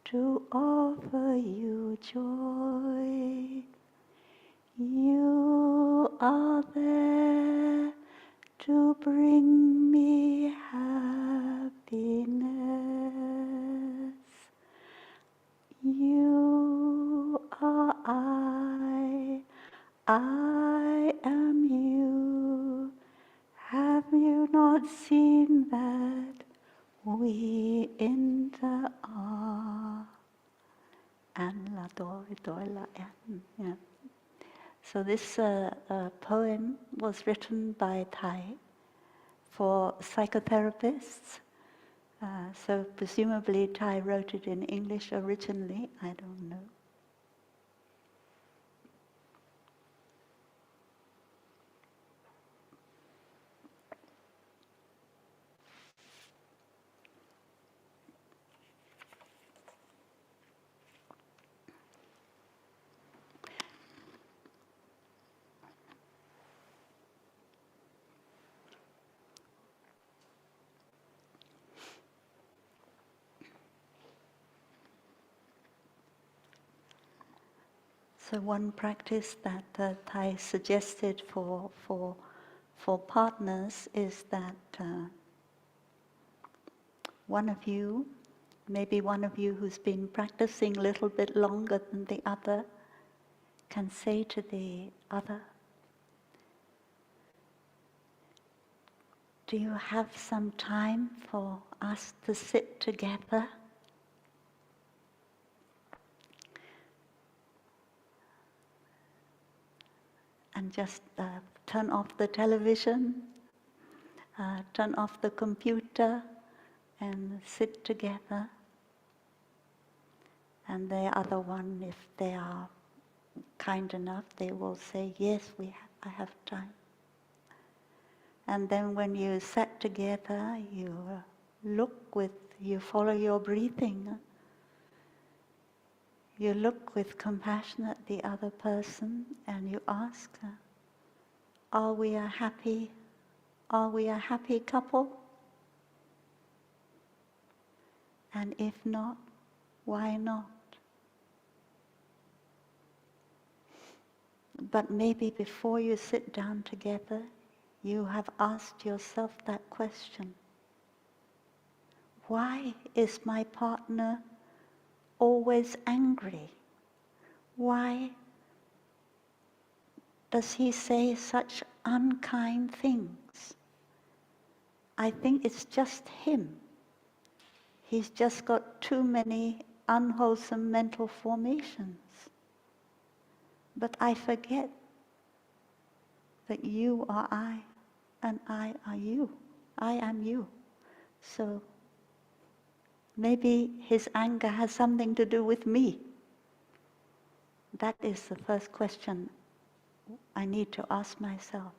to offer you joy. You are there to bring me happiness. You are I am you. Have you not seen that we in the are? And la doi la en. Yeah. So this poem was written by Thai for psychotherapists. So presumably Thai wrote it in English originally, I don't know. So one practice that I suggested for partners is that one of you, maybe one of you who's been practicing a little bit longer than the other, can say to the other, do you have some time for us to sit together? And just turn off the television, turn off the computer, and sit together. And the other one, if they are kind enough, they will say, yes, I have time. And then when you sat together, you you follow your breathing. You look with compassion at the other person and you ask, are we a happy couple? And if not, why not? But maybe before you sit down together, you have asked yourself that question. Why is my partner always angry? Why does he say such unkind things? I think it's just him. He's just got too many unwholesome mental formations. But I forget that you are I, and I are you. I am you. So maybe his anger has something to do with me. That is the first question I need to ask myself.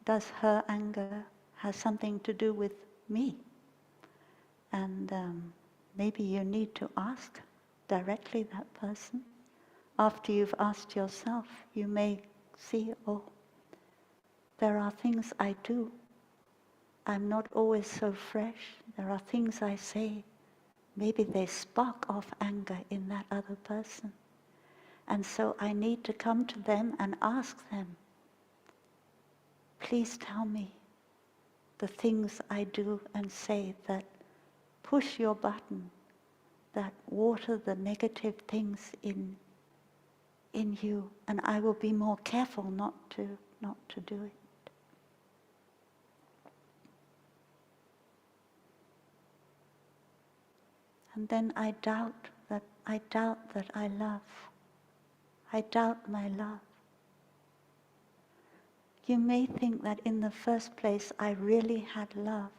Does her anger have something to do with me? And maybe you need to ask directly that person. After you've asked yourself, you may see, oh, there are things I do. I'm not always so fresh. There are things I say. Maybe they spark off anger in that other person. And so I need to come to them and ask them, please tell me the things I do and say that push your button, that water the negative things in you, and I will be more careful not to do it. And then I doubt that I love. I doubt my love. You may think that in the first place I really had love,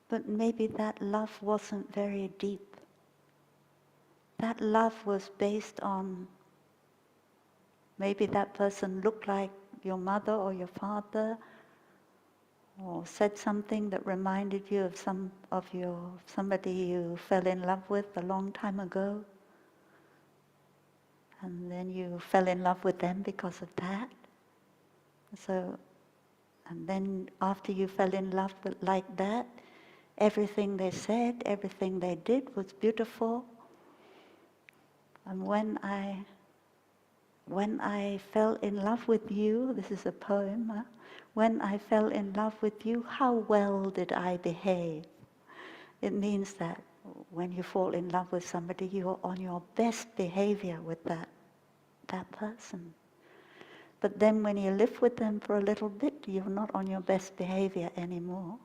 but maybe that love wasn't very deep. That love was based on, maybe that person looked like your mother or your father, or said something that reminded you of somebody you fell in love with a long time ago. And then you fell in love with them because of that. So, and then after you fell in love with like that, everything they said, everything they did was beautiful. And when I fell in love with you, this is a poem, when I fell in love with you, how well did I behave? It means that when you fall in love with somebody, you're on your best behavior with that person. But then when you live with them for a little bit, you're not on your best behavior anymore.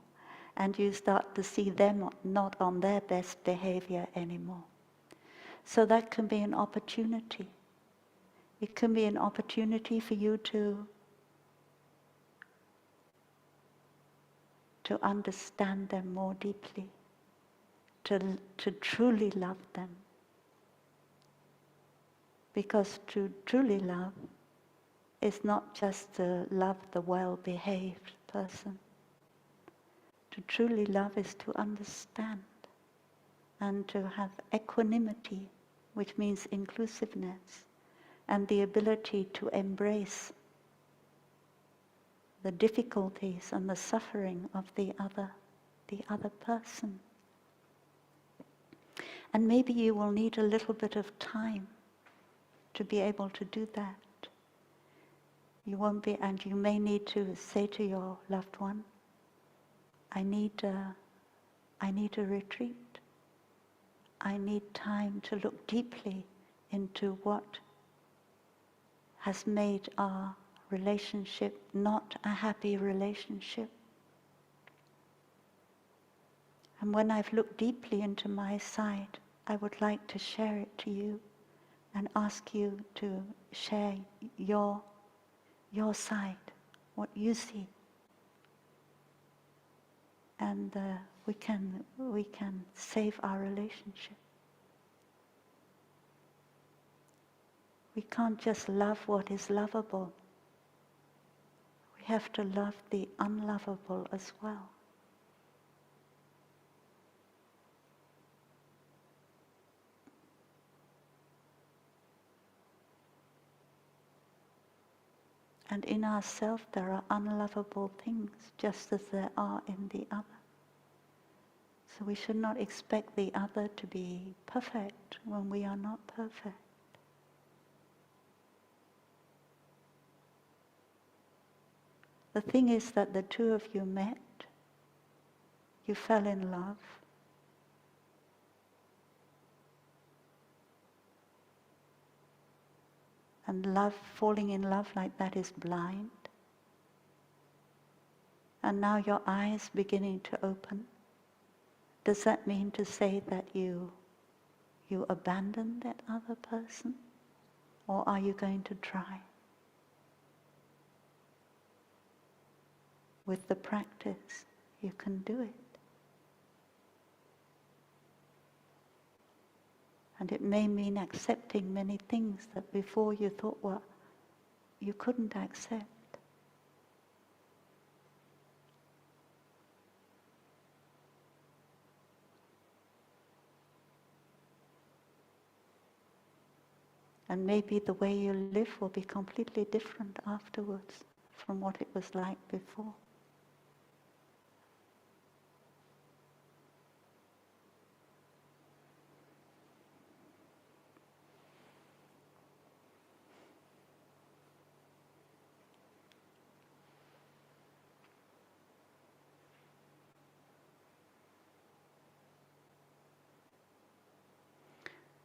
And you start to see them not on their best behavior anymore. So that can be an opportunity. It can be an opportunity for you to understand them more deeply, to truly love them. Because to truly love is not just to love the well-behaved person. To truly love is to understand and to have equanimity, which means inclusiveness, and the ability to embrace the difficulties and the suffering of the other person. And maybe you will need a little bit of time to be able to do that. You won't be, and you may need to say to your loved one, I need a retreat. I need time to look deeply into what has made our relationship not a happy relationship. And when I've looked deeply into my side, I would like to share it to you and ask you to share your side, what you see. And we can save our relationship. We can't just love what is lovable. We have to love the unlovable as well. And in ourselves there are unlovable things, just as there are in the other. So we should not expect the other to be perfect when we are not perfect. The thing is that the two of you met, you fell in love, and love, falling in love like that is blind. And now your eyes beginning to open. Does that mean to say that you abandon that other person? Or are you going to try? With the practice, you can do it. And it may mean accepting many things that before you thought, well, you couldn't accept. And maybe the way you live will be completely different afterwards from what it was like before.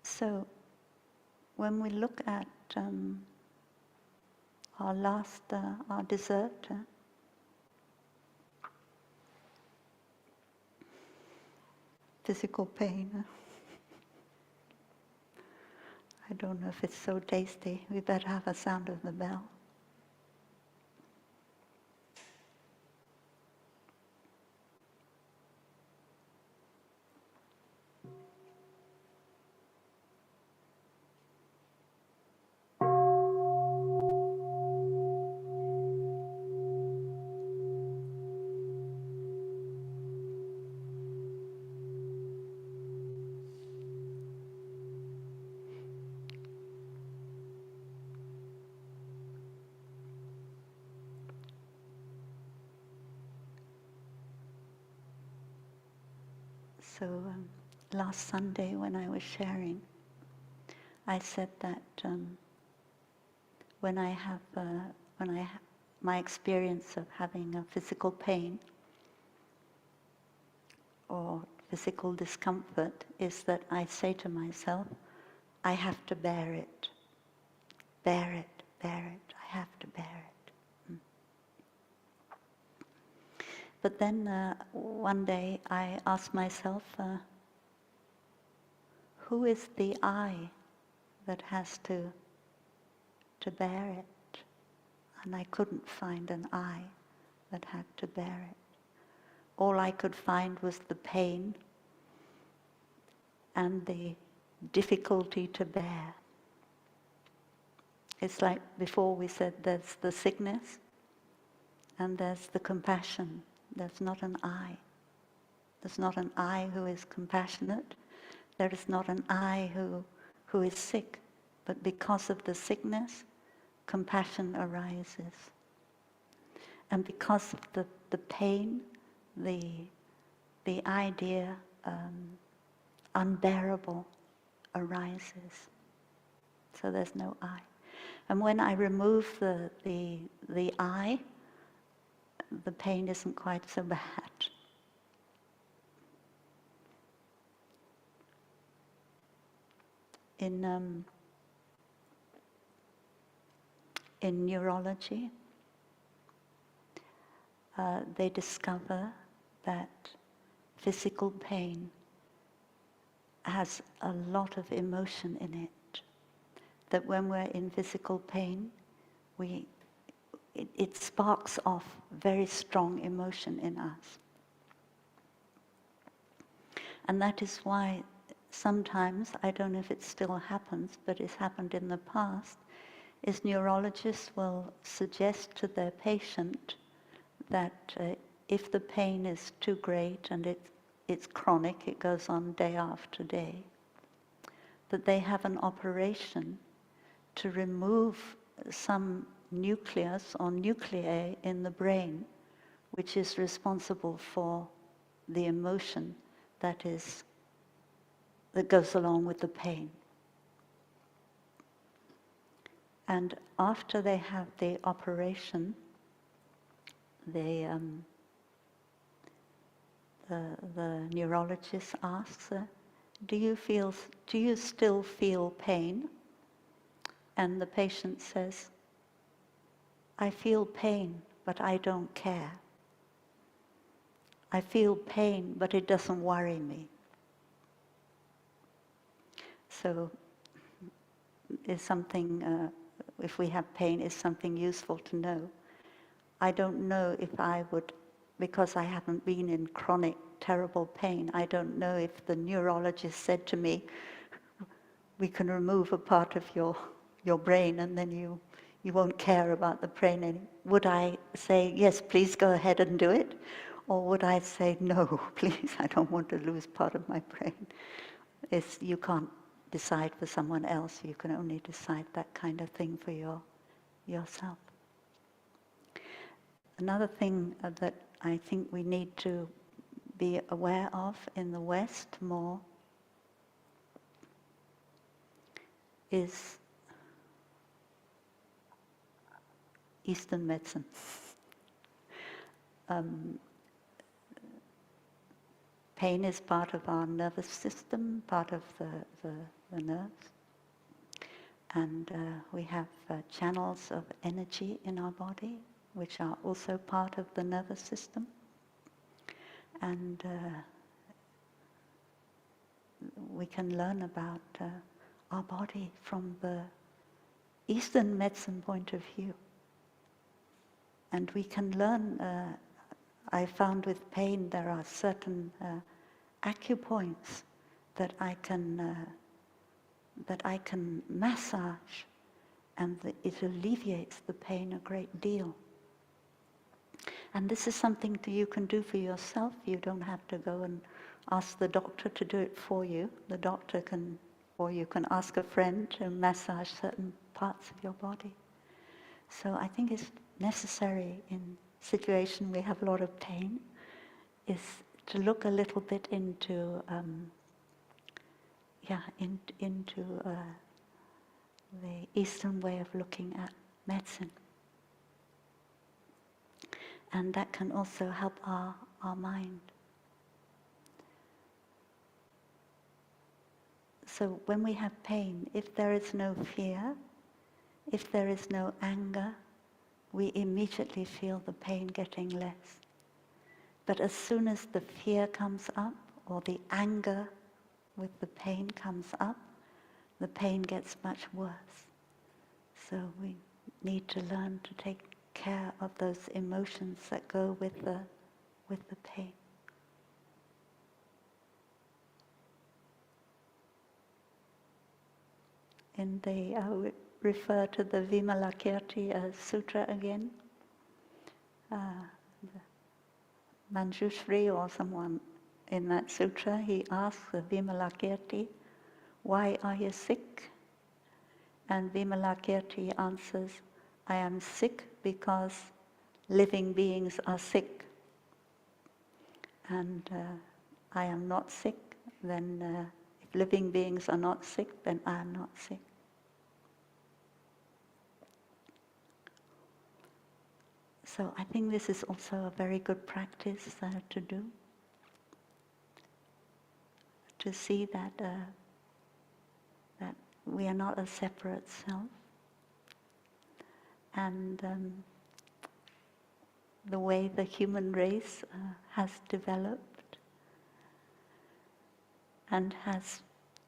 So, when we look at our dessert, physical pain. I don't know if it's so tasty. We better have a sound of the bell. So last Sunday when I was sharing, I said that when I have my experience of having a physical pain or physical discomfort is that I say to myself, I have to bear it, bear it, bear it, I have to bear it. But then one day I asked myself, who is the I that has to bear it? And I couldn't find an I that had to bear it. All I could find was the pain and the difficulty to bear. It's like before we said there's the sickness and there's the compassion. There's not an I. There's not an I who is compassionate. There is not an I who is sick. But because of the sickness, compassion arises. And because of the pain, the idea unbearable arises. So there's no I. And when I remove the I, the pain isn't quite so bad. In neurology, they discover that physical pain has a lot of emotion in it. That when we're in physical pain, it sparks off very strong emotion in us. And that is why sometimes, I don't know if it still happens, but it's happened in the past, is neurologists will suggest to their patient that if the pain is too great and it's chronic, it goes on day after day, that they have an operation to remove some nucleus or nuclei in the brain, which is responsible for the emotion that goes along with the pain. And after they have the operation, the neurologist asks her, do you still feel pain? And the patient says, I feel pain, but I don't care. I feel pain, but it doesn't worry me. So is something, if we have pain, is something useful to know. I don't know if I would, because I haven't been in chronic, terrible pain, I don't know if the neurologist said to me, we can remove a part of your brain and then you won't care about the pain anymore. Would I say, yes, please go ahead and do it? Or would I say, no, please, I don't want to lose part of my brain? You can't decide for someone else, you can only decide that kind of thing for yourself. Another thing that I think we need to be aware of in the West more is Eastern medicine. Pain is part of our nervous system, part of the nerves. And we have channels of energy in our body, which are also part of the nervous system. And we can learn about our body from the Eastern medicine point of view. And we can learn, I found with pain there are certain acupoints that I can massage, and it alleviates the pain a great deal. And this is something that you can do for yourself. You don't have to go and ask the doctor to do it for you. The doctor can, or you can ask a friend to massage certain parts of your body. So I think it's necessary in situation we have a lot of pain, is to look a little bit into the Eastern way of looking at medicine. And that can also help our mind. So when we have pain, if there is no fear, if there is no anger, we immediately feel the pain getting less. But as soon as the fear comes up, or the anger with the pain comes up, the pain gets much worse. So we need to learn to take care of those emotions that go with the pain. I will refer to the Vimalakirti Sutra again. Manjushri or someone in that sutra, he asks the Vimalakirti, why are you sick? And Vimalakirti answers, I am sick because living beings are sick. And I am not sick, then if living beings are not sick, then I am not sick. So I think this is also a very good practice to do, to see that that we are not a separate self, and the way the human race has developed and has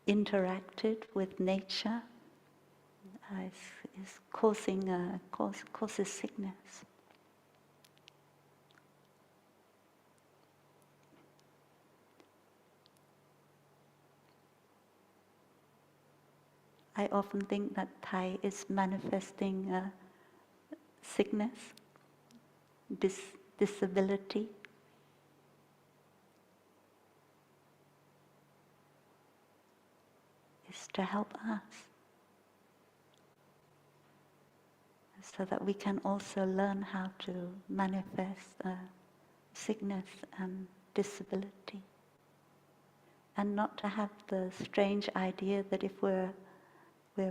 interacted with nature is causes sickness. I often think that Thai is manifesting sickness, disability. Is to help us, so that we can also learn how to manifest sickness and disability, and not to have the strange idea that if we're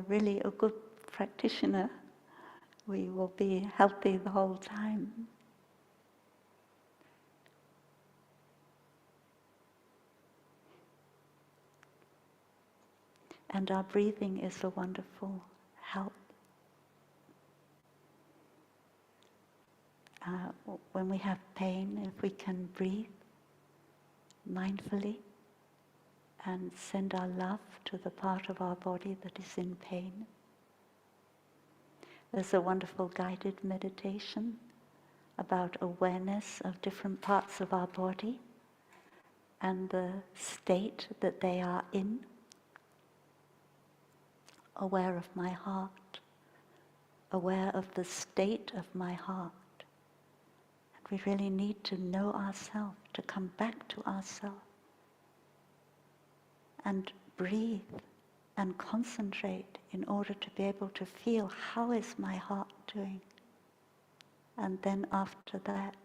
really a good practitioner, we will be healthy the whole time. And our breathing is a wonderful help. When we have pain, if we can breathe mindfully and send our love to the part of our body that is in pain. There's a wonderful guided meditation about awareness of different parts of our body and the state that they are in. Aware of my heart, aware of the state of my heart. And we really need to know ourselves, to come back to ourselves and breathe and concentrate in order to be able to feel how is my heart doing. And then after that,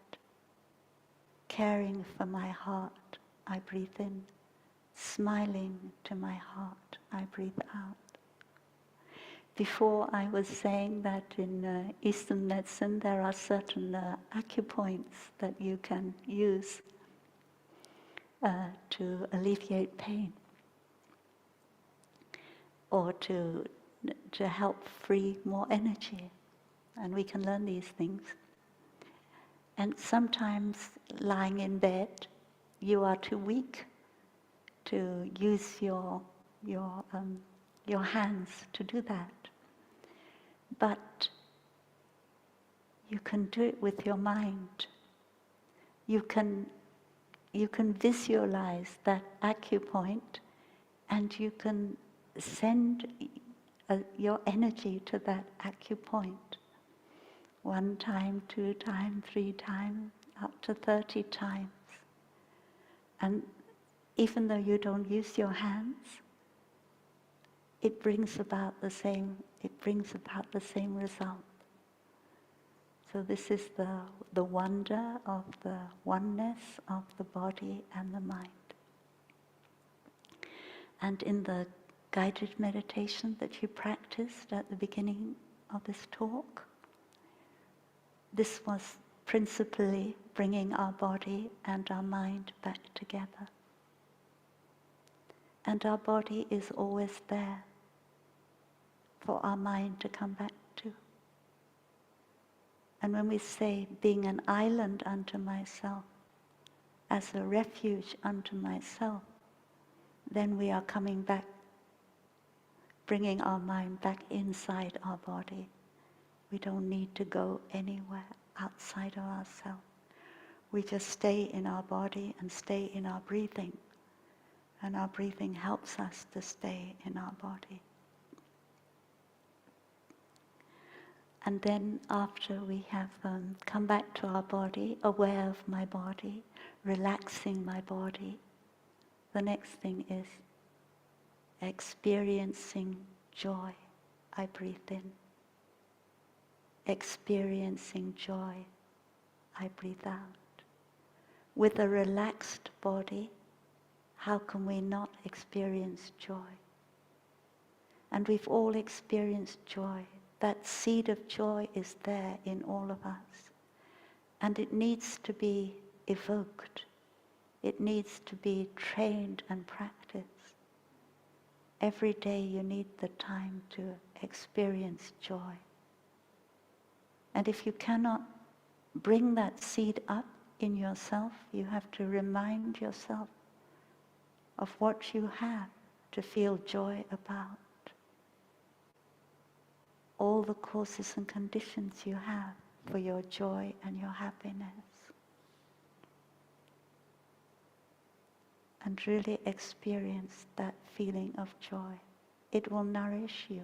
caring for my heart, I breathe in. Smiling to my heart, I breathe out. Before I was saying that in Eastern medicine there are certain acupoints that you can use to alleviate pain or to help free more energy. And we can learn these things. And sometimes lying in bed, you are too weak to use your hands to do that. But you can do it with your mind. You can visualize that acupoint, and you can send your energy to that acupoint. 1 time, 2 times, 3 times, up to 30 times. And even though you don't use your hands, it brings about the same result. So this is the wonder of the oneness of the body and the mind. And in the guided meditation that you practiced at the beginning of this talk, this was principally bringing our body and our mind back together. And our body is always there for our mind to come back to. And when we say being an island unto myself, as a refuge unto myself, then we are coming back, bringing our mind back inside our body. We don't need to go anywhere outside of ourselves. We just stay in our body and stay in our breathing. And our breathing helps us to stay in our body. And then after we have come back to our body, aware of my body, relaxing my body, the next thing is experiencing joy. I breathe in. Experiencing joy. I breathe out. With a relaxed body, how can we not experience joy? And we've all experienced joy. That seed of joy is there in all of us. And it needs to be evoked. It needs to be trained and practiced. Every day you need the time to experience joy. And if you cannot bring that seed up in yourself, you have to remind yourself of what you have to feel joy about. All the causes and conditions you have for your joy and your happiness. And really experience that feeling of joy. It will nourish you.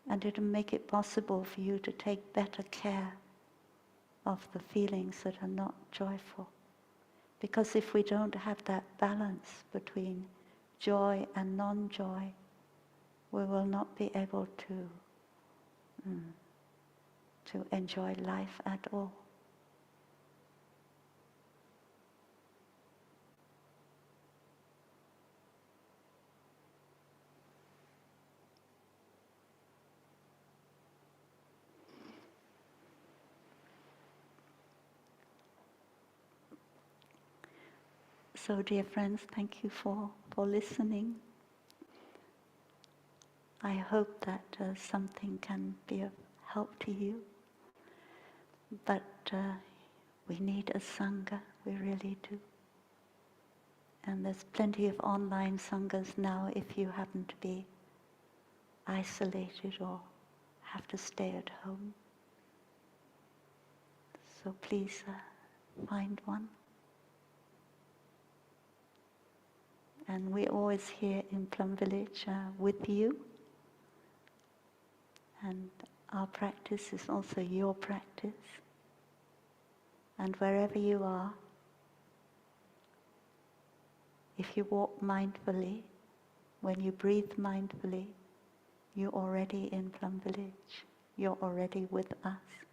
And it will make it possible for you to take better care of the feelings that are not joyful. Because if we don't have that balance between joy and non-joy, we will not be able to enjoy life at all. So, dear friends, thank you for listening. I hope that something can be of help to you. But we need a Sangha, we really do. And there's plenty of online Sanghas now if you happen to be isolated or have to stay at home. So please find one. And we're always here in Plum Village with you. And our practice is also your practice. And wherever you are, if you walk mindfully, when you breathe mindfully, you're already in Plum Village. You're already with us.